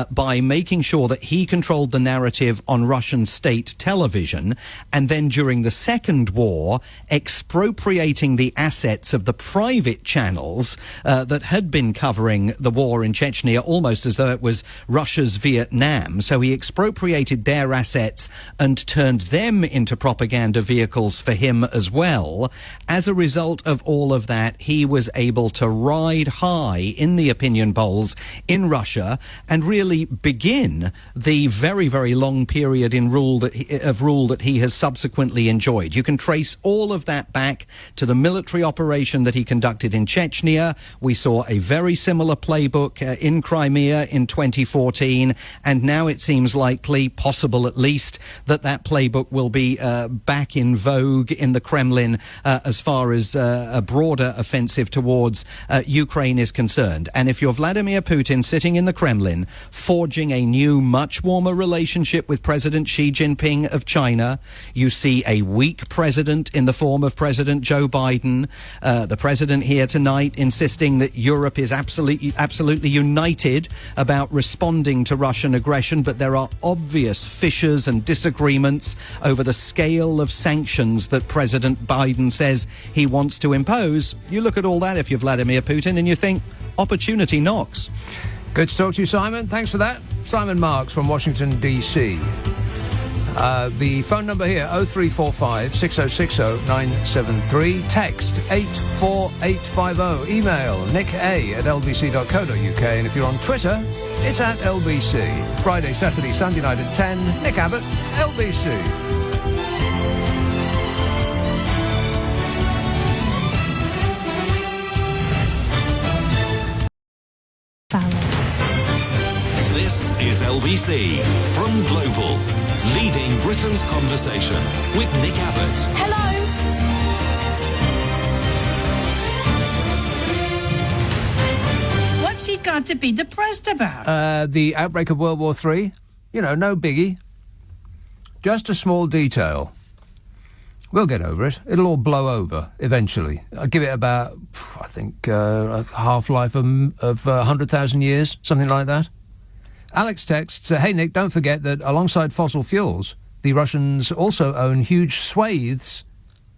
by making sure that he controlled the narrative on Russian state television, and then during the Second War expropriating the assets of the private channels that had been covering the war in Chechnya almost as though it was Russia's Vietnam. So he expropriated their assets and turned them into propaganda vehicles for him as well. As a result of all of that, he was able to ride high in the opinion polls in Russia and really begin the very, very long period of rule that he has subsequently enjoyed. You can trace all of that back to the military operation that he conducted in Chechnya. We saw a very similar playbook in Crimea in 2014, and now it seems likely, possible at least, that playbook will be back in vogue in the Kremlin as far as a broader offensive towards Ukraine is concerned. And if you're Vladimir Putin sitting in the Kremlin, forging a new, much warmer relationship with President Xi Jinping of China, you see a weak president in the form of President Joe Biden, the president here tonight insisting that Europe is absolutely united about responding to Russian aggression, but there are obvious fissures and disagreements over the scale of sanctions that President Biden says he wants to impose. You look at all that if you're Vladimir Putin and you think, opportunity knocks. Good to talk to you, Simon. Thanks for that. Simon Marks from Washington, D.C. The phone number here, 0345 6060 973. Text 84850. Email nick@lbc.co.uk. And if you're on Twitter, it's at LBC. Friday, Saturday, Sunday night at 10. Nick Abbot, LBC. This is LBC from Global, leading Britain's conversation with Nick Abbot. Hello. What's he got to be depressed about? The outbreak of World War III. You know, no biggie. Just a small detail. We'll get over it. It'll all blow over eventually. I'll give it about, I think, a half-life of 100,000 years, something like that. Alex texts, hey, Nick, don't forget that alongside fossil fuels, the Russians also own huge swathes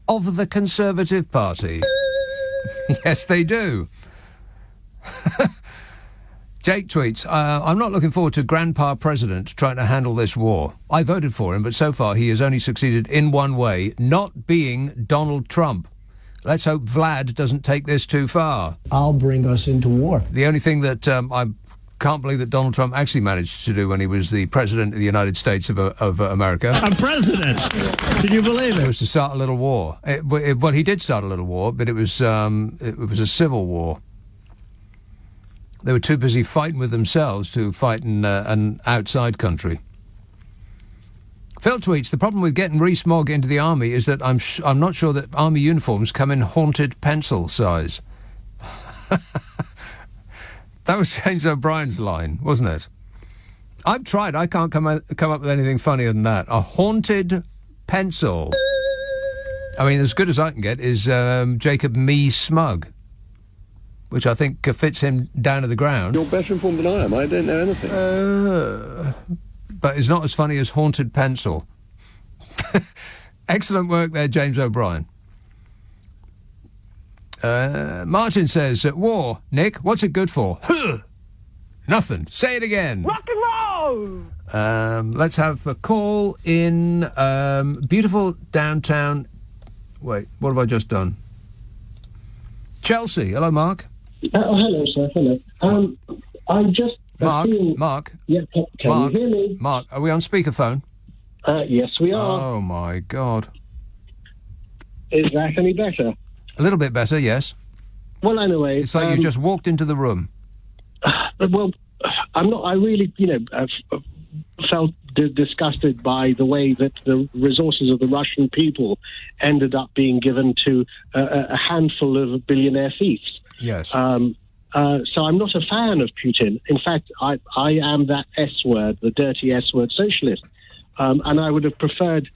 of the Conservative Party. Yes, they do. Jake tweets, I'm not looking forward to Grandpa President trying to handle this war. I voted for him, but so far he has only succeeded in one way, not being Donald Trump. Let's hope Vlad doesn't take this too far. I'll bring us into war. The only thing that I can't believe that Donald Trump actually managed to do when he was the president of the United States of America. I'm president. Can you believe it? Was to start a little war. Well, he did start a little war, but it was a civil war. They were too busy fighting with themselves to fight in an outside country. Phil tweets, the problem with getting Rees-Mogg into the army is that I'm not sure that army uniforms come in haunted pencil size. That was James O'Brien's line, wasn't it? I've tried. I can't come up with anything funnier than that. A haunted pencil. I mean, as good as I can get is Jacob Me Smug, which I think fits him down to the ground. You're better informed than I am. I don't know anything. But it's not as funny as haunted pencil. Excellent work there, James O'Brien. Martin says, war, Nick, what's it good for? Nothing. Say it again. Rock and roll! Let's have a call in beautiful downtown... Wait, what have I just done? Chelsea. Hello, Mark. Hello, sir. Hello. I just... Mark. Yeah, can Mark, you hear me? Mark, are we on speakerphone? Yes, we are. Oh, my God. Is that any better? A little bit better, yes. Well, anyway... It's like you just walked into the room. Well, I'm not... I really, felt disgusted by the way that the resources of the Russian people ended up being given to a handful of billionaire thieves. Yes. So I'm not a fan of Putin. In fact, I am that S word, the dirty S word socialist. And I would have preferred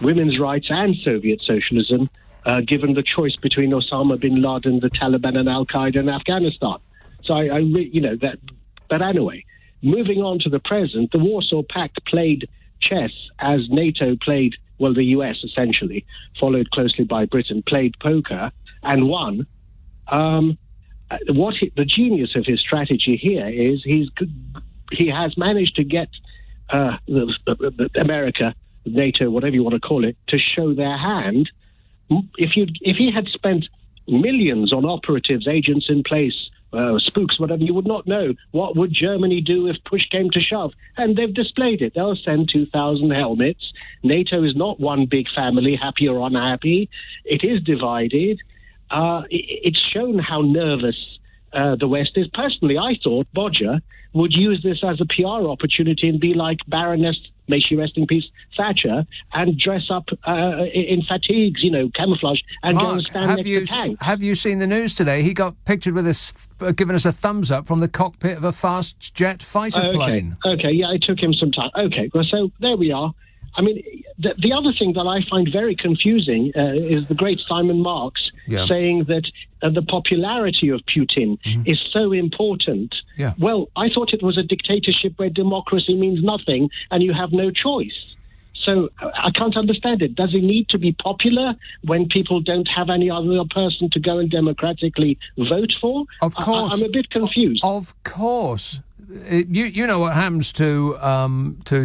women's rights and Soviet socialism, given the choice between Osama bin Laden, the Taliban, and Al-Qaeda in Afghanistan. So but anyway, moving on to the present, the Warsaw Pact played chess as NATO played, well, the US essentially, followed closely by Britain, played poker and won. The genius of his strategy here is he has managed to get America, NATO, whatever you want to call it, to show their hand. If he had spent millions on operatives, agents in place, spooks, whatever, you would not know what would Germany do if push came to shove. And they've displayed it. They'll send 2,000 helmets. NATO is not one big family, happy or unhappy. It is divided. It's shown how nervous the West is. Personally, I thought Bodger would use this as a PR opportunity and be like Baroness, may she rest in peace, Thatcher, and dress up in fatigues, camouflage, and Mark, go and stand next to tanks. Have you seen the news today? He got pictured with us, giving us a thumbs up from the cockpit of a fast jet fighter plane. Okay, yeah, it took him some time. Okay, well, so there we are. I mean, the other thing that I find very confusing is the great Simon Marx saying that the popularity of Putin is so important. Yeah. Well, I thought it was a dictatorship where democracy means nothing and you have no choice. So I can't understand it. Does it need to be popular when people don't have any other person to go and democratically vote for? Of course. I'm a bit confused. Of course. You know what happens to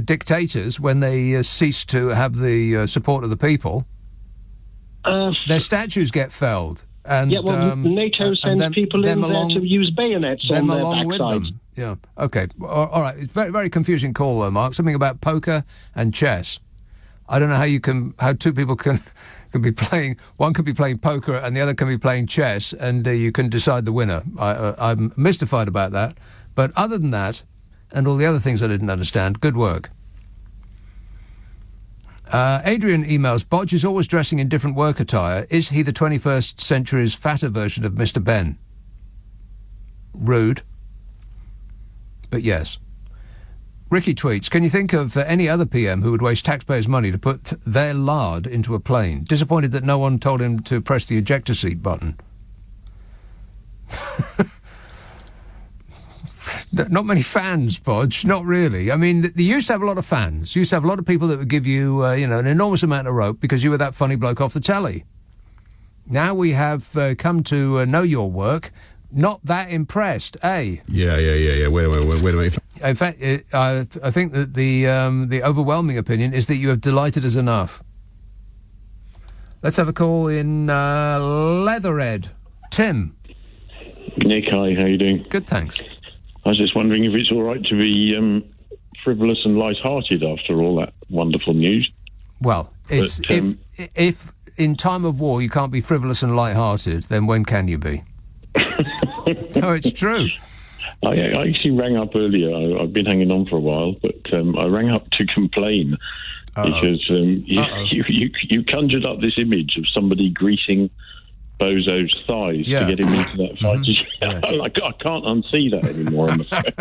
dictators when they cease to have the support of the people? Their statues get felled. And, NATO sends people in there to use bayonets on their backsides. Yeah. Okay. All right. It's very, very confusing call, though, Mark. Something about poker and chess. I don't know how two people can be playing. One could be playing poker and the other can be playing chess, and you can decide the winner. I'm mystified about that. But other than that, and all the other things I didn't understand, good work. Adrian emails, Bodge is always dressing in different work attire. Is he the 21st century's fatter version of Mr. Ben? Rude. But yes. Ricky tweets, can you think of any other PM who would waste taxpayers' money to put their lard into a plane? Disappointed that no one told him to press the ejector seat button. Not many fans, Bodge. Not really. I mean, they used to have a lot of fans. Used to have a lot of people that would give you, an enormous amount of rope because you were that funny bloke off the telly. Now we have come to know your work. Not that impressed, eh? Yeah. Wait a minute. In fact, I think that the overwhelming opinion is that you have delighted us enough. Let's have a call in Leatherhead. Tim. Nick, hi. How you doing? Good, thanks. I was just wondering if it's all right to be frivolous and light-hearted after all that wonderful news. Well, it's if in time of war you can't be frivolous and light-hearted, then when can you be? No, it's true. I actually rang up earlier. I've been hanging on for a while, but I rang up to complain because you conjured up this image of somebody greasing Bozo's thighs to get him into that fight. Yes. I can't unsee that anymore, I'm afraid.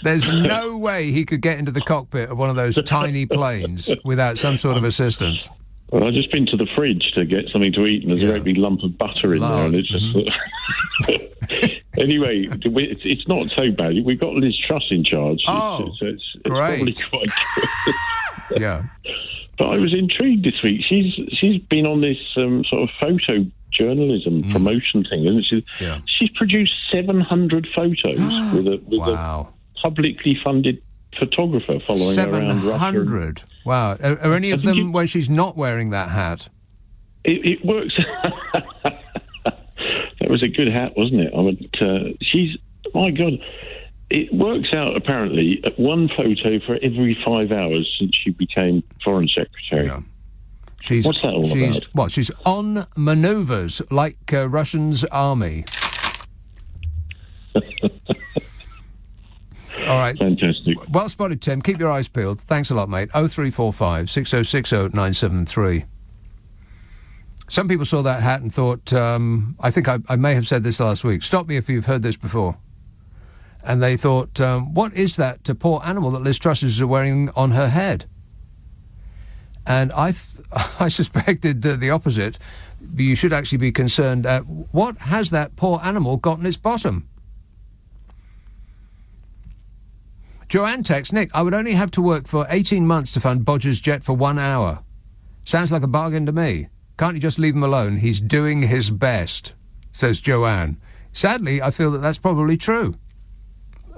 There's no way he could get into the cockpit of one of those tiny planes without some sort of assistance. Well, I've just been to the fridge to get something to eat, and there's a great big lump of butter in there, and it's just... Anyway, it's not so bad. We've got Liz Truss in charge. It's probably quite good. Yeah. But I was intrigued this week. She's been on this sort of photojournalism promotion thing, isn't she? Yeah. She's produced 700 photos with a publicly funded photographer following her around Russia. 700? Wow. Are any of them where she's not wearing that hat? It works. That was a good hat, wasn't it? I mean, my God. It works out, apparently, at one photo for every 5 hours since she became Foreign Secretary. Yeah. What's that all about? What, she's on manoeuvres like Russia's army. All right. Fantastic. Well spotted, Tim. Keep your eyes peeled. Thanks a lot, mate. 0345 6060 973. Some people saw that hat and thought, I think I may have said this last week, stop me if you've heard this before. And they thought, what is that poor animal that Liz Truss is wearing on her head? And I suspected the opposite. You should actually be concerned at what has that poor animal got in its bottom? Joanne texts, Nick, I would only have to work for 18 months to fund Bodger's jet for 1 hour. Sounds like a bargain to me. Can't you just leave him alone? He's doing his best, says Joanne. Sadly, I feel that that's probably true.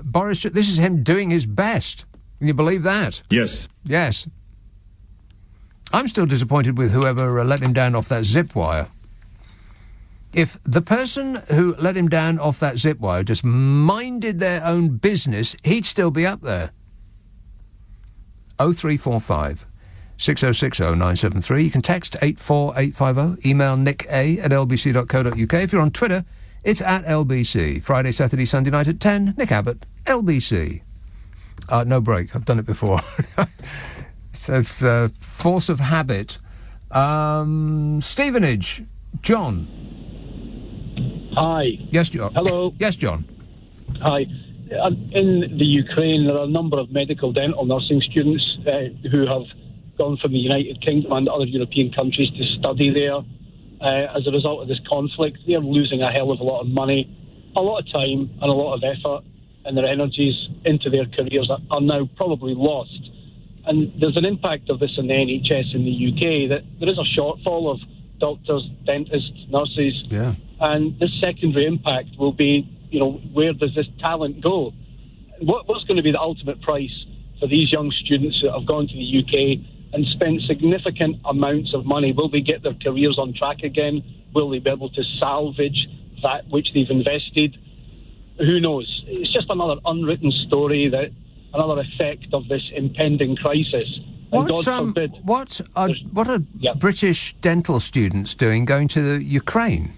Boris, this is him doing his best. Can you believe that? Yes. Yes. I'm still disappointed with whoever let him down off that zip wire. If the person who let him down off that zip wire just minded their own business, he'd still be up there. 0345 6060 973. You can text 84850. Email nick@lbc.co.uk. If you're on Twitter, it's @LBC. Friday, Saturday, Sunday night at 10. Nick Abbott, LBC. No break. I've done it before. It says force of habit. Stevenage. John. Hi. Yes, John. Hello. Yes, John. Hi. In the Ukraine, there are a number of medical dental nursing students who have gone from the United Kingdom and other European countries to study there. As a result of this conflict, they're losing a hell of a lot of money, a lot of time and a lot of effort, and their energies into their careers are now probably lost. And there's an impact of this in the NHS in the UK, that there is a shortfall of doctors, dentists, nurses. Yeah. And this secondary impact will be, where does this talent go? What's going to be the ultimate price for these young students that have gone to the UK and spent significant amounts of money? Will they get their careers on track again? Will they be able to salvage that which they've invested? Who knows? It's just another unwritten story, another effect of this impending crisis. And God forbid... What are British dental students doing going to the Ukraine?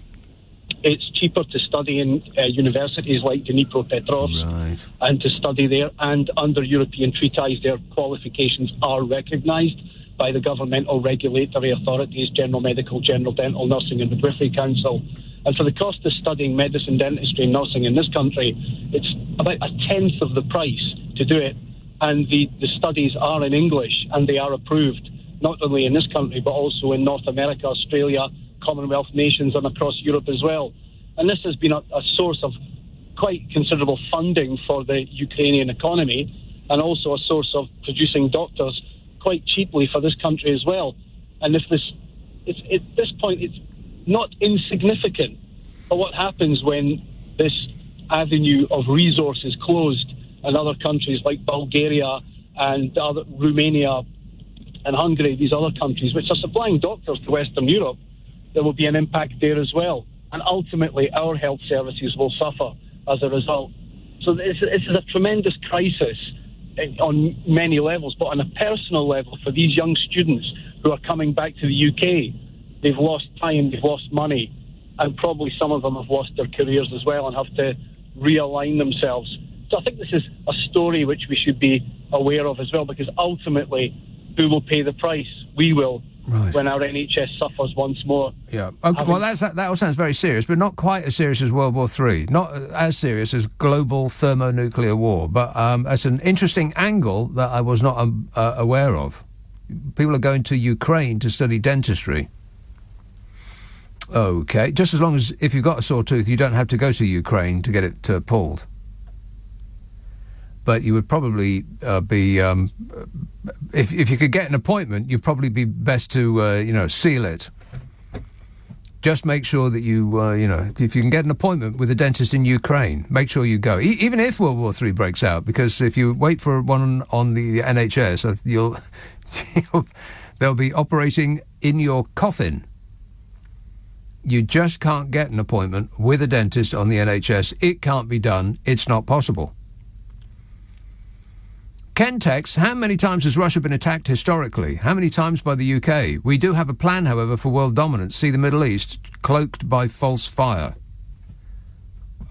It's cheaper to study in universities like Dnipropetrovsk and to study there, and under European treaties their qualifications are recognised by the governmental regulatory authorities, General Medical, General Dental Nursing and Midwifery Council. And for the cost of studying medicine, dentistry and nursing in this country, it's about a tenth of the price to do it. And the studies are in English and they are approved, not only in this country but also in North America, Australia, Commonwealth nations and across Europe as well. And this has been a source of quite considerable funding for the Ukrainian economy, and also a source of producing doctors quite cheaply for this country as well. And at this point it's not insignificant. But what happens when this avenue of resources closed and other countries like Bulgaria and Romania and Hungary, these other countries which are supplying doctors to Western Europe, there will be an impact there as well. And ultimately, our health services will suffer as a result. So this is a tremendous crisis on many levels, but on a personal level for these young students who are coming back to the UK, they've lost time, they've lost money, and probably some of them have lost their careers as well and have to realign themselves. So I think this is a story which we should be aware of as well, because ultimately, who will pay the price? We will. Right. When our NHS suffers once more. Yeah. Okay, well, that all sounds very serious, but not quite as serious as World War III. Not as serious as global thermonuclear war. But that's an interesting angle that I was not aware of. People are going to Ukraine to study dentistry. Okay. Just as long as, if you've got a sore tooth, you don't have to go to Ukraine to get it pulled. But you would probably be, if you could get an appointment, you'd probably be best to, seal it. Just make sure that if you can get an appointment with a dentist in Ukraine, make sure you go. Even if World War III breaks out, because if you wait for one on the NHS, they'll be operating in your coffin. You just can't get an appointment with a dentist on the NHS. It can't be done. It's not possible. Ken texts, how many times has Russia been attacked historically? How many times by the UK? We do have a plan, however, for world dominance. See the Middle East cloaked by false fire.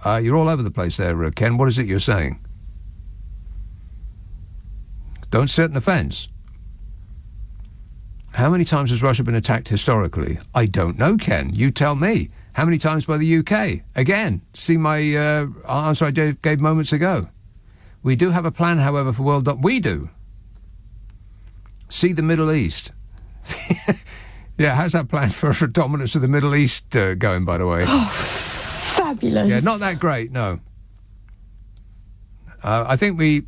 You're all over the place there, Ken. What is it you're saying? Don't sit on the fence. How many times has Russia been attacked historically? I don't know, Ken. You tell me. How many times by the UK? Again, see my answer I gave moments ago. We do have a plan, however, for world... We do. See the Middle East. Yeah, how's that plan for dominance of the Middle East going, by the way? Oh, fabulous. Yeah, not that great, no. I think we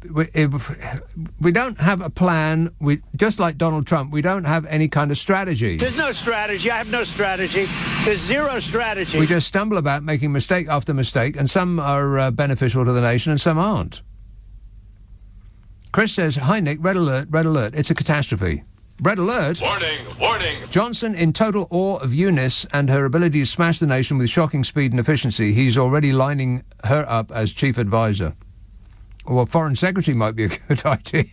don't have a plan. We just like Donald Trump. We don't have any kind of strategy. There's no strategy. I have no strategy. There's zero strategy. We just stumble about making mistake after mistake, and some are beneficial to the nation and some aren't. Chris says, "Hi Nick, red alert, red alert. It's a catastrophe. Red alert. Warning, warning. Johnson in total awe of Eunice and her ability to smash the nation with shocking speed and efficiency. He's already lining her up as chief advisor." Well, Foreign Secretary might be a good idea.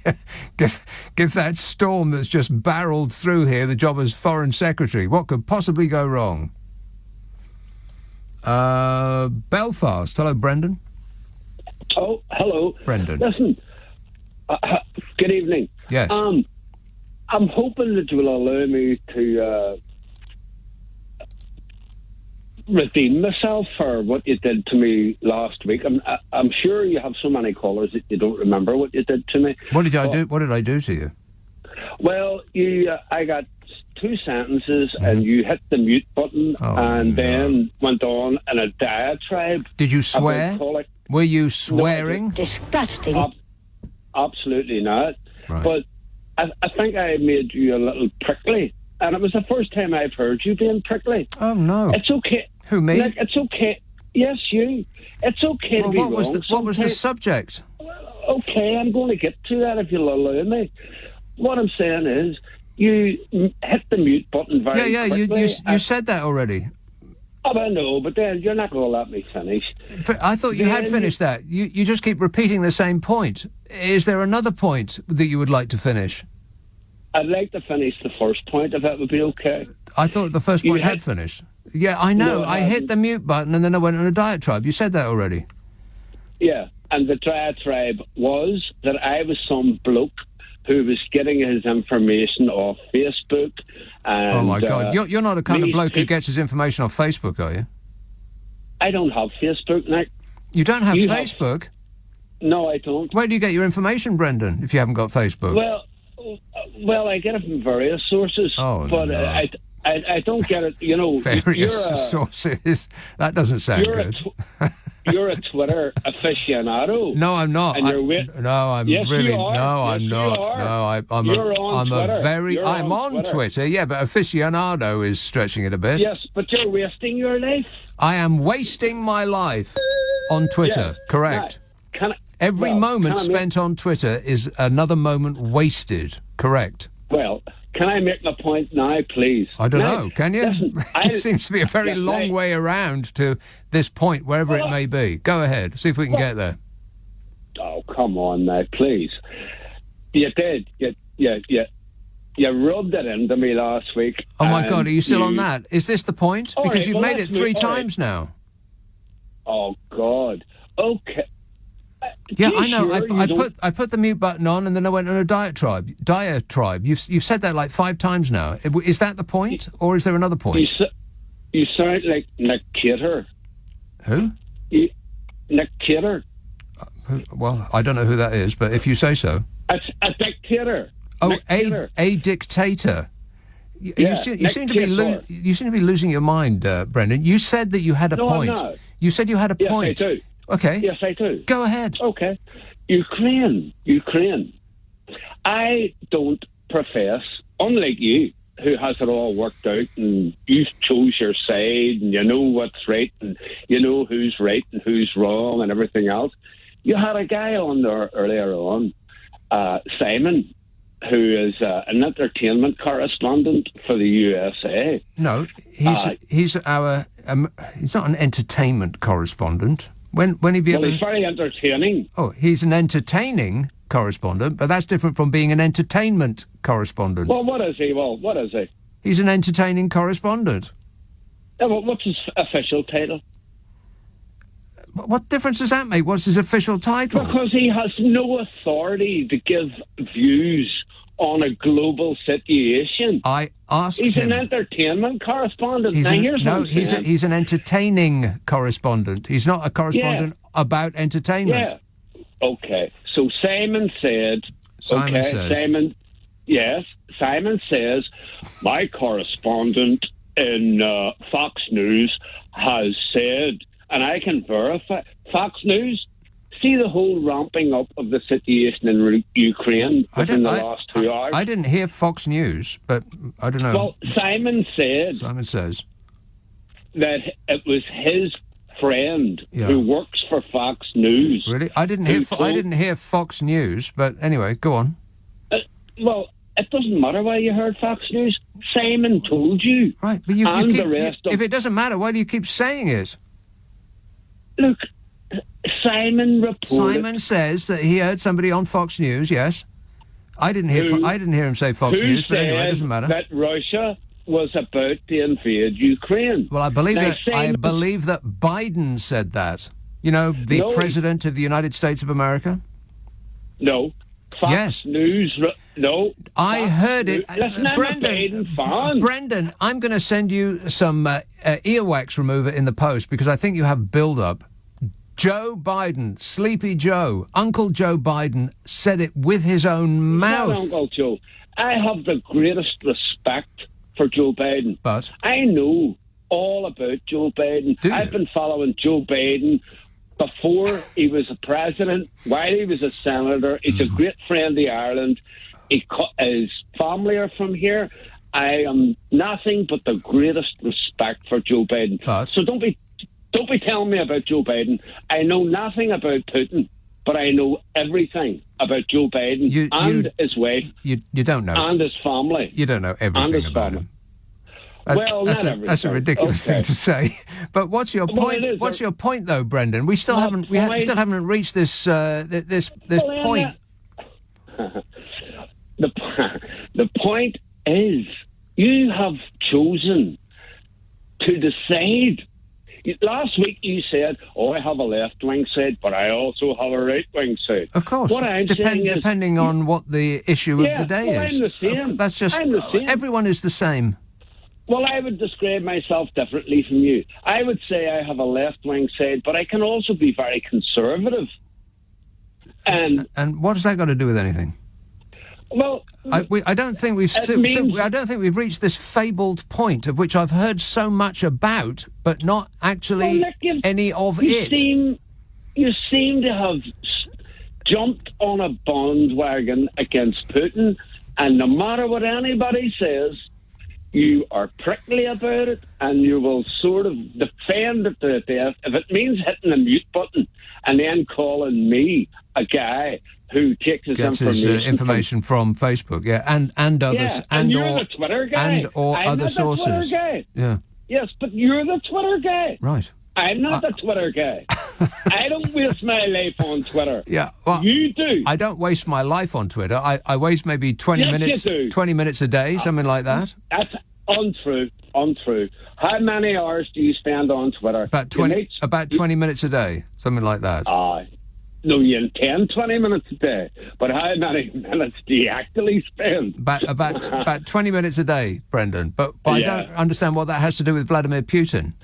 give that storm that's just barreled through here the job as Foreign Secretary. What could possibly go wrong? Belfast. Hello, Brendan. Oh, hello. Brendan. Listen, good evening. Yes. I'm hoping that you will allow me to redeem myself for what you did to me last week. I'm sure you have so many callers that you don't remember what you did to me. What did I do? What did I do to you? Well, I got 2 sentences, and you hit the mute button, then went on in a diatribe. Did you swear? Were you swearing? No, disgusting. Absolutely not. Right. But I think I made you a little prickly, and it was the first time I've heard you being prickly. Oh no! It's okay. Who, me? Nick, it's okay. Yes, you. It's okay to be wrong. What was the subject? Okay, I'm going to get to that if you'll allow me. What I'm saying is, you hit the mute button very quickly. You said that already. Oh, I know, but then you're not going to let me finish. I thought you had finished that. You just keep repeating the same point. Is there another point that you would like to finish? I'd like to finish the first point, if that would be okay. I thought the first point had finished. Yeah, I know. No, I hit the mute button and then I went on a diatribe. You said that already. Yeah, and the diatribe was that I was some bloke who was getting his information off Facebook. And, oh, my God. You're not the kind of bloke who gets his information off Facebook, are you? I don't have Facebook, Nick. You don't have Facebook? No, I don't. Where do you get your information, Brendan, if you haven't got Facebook? Well, I get it from various sources. Oh, but no. I don't get it, various sources. That doesn't sound good. You're a Twitter aficionado. No, I'm not. And Yes, you are. No, I'm Yes, not. you are. No, I'm on Twitter. Yeah, but aficionado is stretching it a bit. Yes, but you're wasting your life. I am wasting my life on Twitter. Yes. Correct. Every moment spent on Twitter is another moment wasted. Correct. Well, can I make my point now, please? I don't know. Can you? Listen, it seems to be a very long way around to this point, wherever it may be. Go ahead. See if we can get there. Oh, come on now, please. You did. You rubbed it into me last week. Oh, my God. Are you still on that? Is this the point? Because you've made it 3 times now. Oh, God. Okay. Yeah, I know. I put the mute button on and then I went on a diatribe. You've said that like 5 times now. Is that the point, or is there another point? You sound like Nick Cater. Who? Nick Cater. Well, I don't know who that is, but if you say so. It's a dictator. Oh, a dictator. You seem to be losing your mind, Brendan. You said that you had a point. I'm not. You said you had a point. Yes, I do. Okay. Yes, I do. Go ahead. Okay. Ukraine. I don't profess, unlike you, who has it all worked out and you chose your side and you know what's right and you know who's right and who's wrong and everything else. You had a guy on there earlier on, Simon, who is an entertainment correspondent for the USA. No, he's not an entertainment correspondent. When have you ever... he's very entertaining. Oh, he's an entertaining correspondent, but that's different from being an entertainment correspondent. Well, what is he? He's an entertaining correspondent. Yeah, well, what's his official title? What difference does that make? What's his official title? Because he has no authority to give views on a global situation. I asked He's him. an entertainment correspondent. He's He's an entertaining correspondent. He's not a correspondent about entertainment. Yeah. Okay. So Simon said. Simon says. Simon says, my correspondent in Fox News has said, and I can verify, Fox News, see the whole ramping up of the situation in Ukraine within the last 2 hours? I didn't hear Fox News, but I don't know. Well, Simon says that it was his friend who works for Fox News. Really? I didn't hear Fox News, but anyway, go on. Well, it doesn't matter why you heard Fox News. Simon told you. Right, but if it doesn't matter, why do you keep saying it? Look, Simon reported. Simon says that he heard somebody on Fox News. Yes, I didn't hear him say Fox News, but anyway, it doesn't matter. That Russia was about to invade Ukraine. Well, I believe that Biden said that. You know, the president of the United States of America. No. Fox News. No. I heard it. Listen, I'm a Biden fan. Brendan, I'm going to send you some earwax remover in the post because I think you have build-up. Joe Biden, Sleepy Joe, Uncle Joe Biden said it with his own mouth. Not Uncle Joe. I have the greatest respect for Joe Biden. But I know all about Joe Biden. I've been following Joe Biden before he was a president, while he was a senator. He's a great friend of Ireland. His family are from here. I am nothing but the greatest respect for Joe Biden. So don't be telling me about Joe Biden. I know nothing about Putin, but I know everything about Joe Biden and his wife. You don't know. And his family. You don't know everything about him. Well, that's a ridiculous thing to say. But what's your point? What's your point, though, Brendan? We still haven't reached this point. The point is, you have chosen to decide. Last week you said, I have a left-wing side, but I also have a right-wing side. Of course. What I'm saying is, depending on what the issue of the day is. I'm the same. That's just, I'm the same. Everyone is the same. Well, I would describe myself differently from you. I would say I have a left-wing side, but I can also be very conservative. And what has that got to do with anything? Well, I don't think we've reached this fabled point of which I've heard so much about, but not actually any of it. You seem to have jumped on a bandwagon against Putin, and no matter what anybody says, you are prickly about it, and you will sort of defend it to death. If it means hitting the mute button and then calling me a guy who takes his information from Facebook, and others, and you're the Twitter guy, or other sources. Yeah. Yes, but you're the Twitter guy. Right. I'm not the Twitter guy. I don't waste my life on Twitter. Yeah, well, you do. I don't waste my life on Twitter. I waste maybe 20 minutes a day, something like that. That's untrue. How many hours do you spend on Twitter? About 20 minutes a day, something like that. No, you 20 minutes a day. But how many minutes do you actually spend? About 20 minutes a day, Brendan. But I don't understand what that has to do with Vladimir Putin.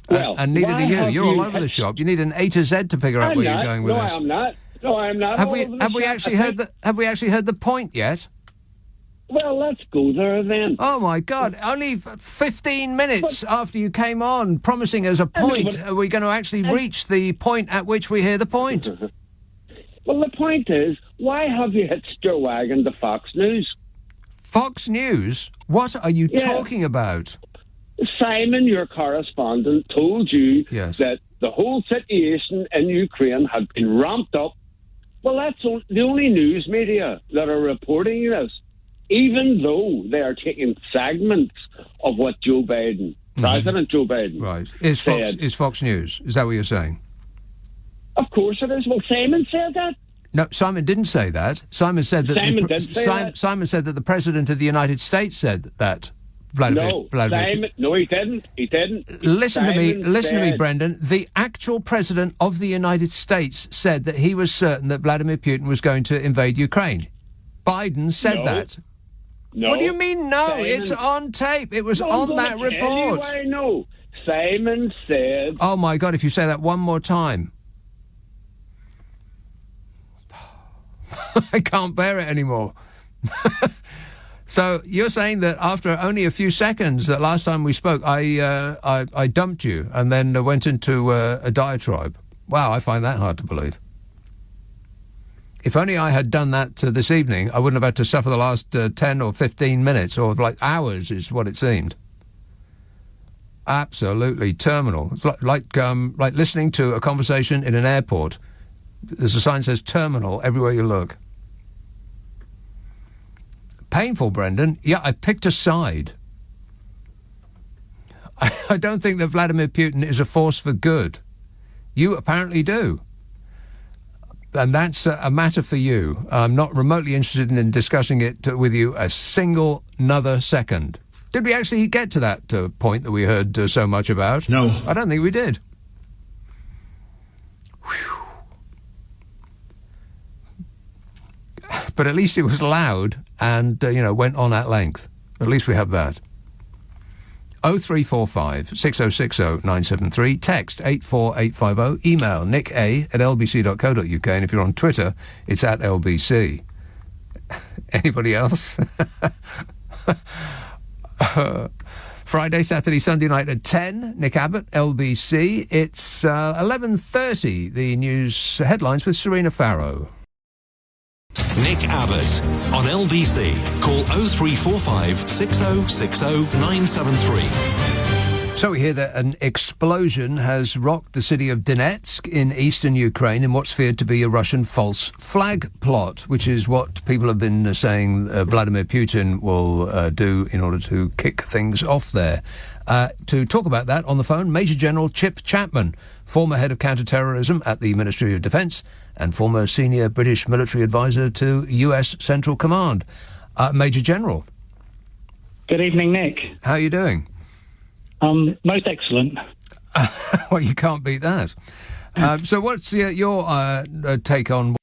Well, and neither do you. You're all over the shop. You need an A to Z to figure out where you're going with this. No, I'm not. Have we actually heard the point yet? Well, let's go there then. Oh my God! Only 15 minutes after you came on, promising us a point, are we going to actually reach the point at which we hear the point? Well, the point is, why have you hitched your wagon to Fox News? Fox News? What are you talking about? Simon, your correspondent, told you that the whole situation in Ukraine had been ramped up. Well, that's the only news media that are reporting this, even though they are taking segments of what Joe Biden, President Joe Biden, is Fox News. Is that what you're saying? Of course it is. Well, Simon said that. No, Simon didn't say that. Simon said that Simon said that the President of the United States said that. Vladimir. Simon, no, he didn't. He didn't. Listen to me, Brendan. The actual President of the United States said that he was certain that Vladimir Putin was going to invade Ukraine. Biden said that. No. What do you mean, no? Simon, it's on tape. It was on that report. I know. Simon said... Oh, my God, if you say that one more time. I can't bear it anymore. So you're saying that after only a few seconds, that last time we spoke, I dumped you and then went into a diatribe. Wow, I find that hard to believe. If only I had done that this evening, I wouldn't have had to suffer the last 10 or 15 minutes, or like hours is what it seemed. Absolutely terminal. It's like listening to a conversation in an airport. There's a sign that says terminal everywhere you look. Painful, Brendan. Yeah, I picked a side. I don't think that Vladimir Putin is a force for good. You apparently do. And that's a matter for you. I'm not remotely interested in discussing it with you a single another second. Did we actually get to that point that we heard so much about? No. I don't think we did. Whew. But at least it was loud and, went on at length. At least we have that. 0345 6060 973. Text 84850. Email nica@lbc.co.uk. And if you're on Twitter, it's @LBC. Anybody else? Friday, Saturday, Sunday night at 10. Nick Abbot, LBC. It's 11:30. The news headlines with Serena Farrow. Nick Abbot on LBC. Call 0345 6060 973. So we hear that an explosion has rocked the city of Donetsk in eastern Ukraine in what's feared to be a Russian false flag plot, which is what people have been saying Vladimir Putin will do in order to kick things off there. To talk about that on the phone, Major General Chip Chapman, former head of counter-terrorism at the Ministry of Defence and former senior British military advisor to US Central Command. Major General. Good evening, Nick. How are you doing? Most excellent. Well, you can't beat that. So what's your take on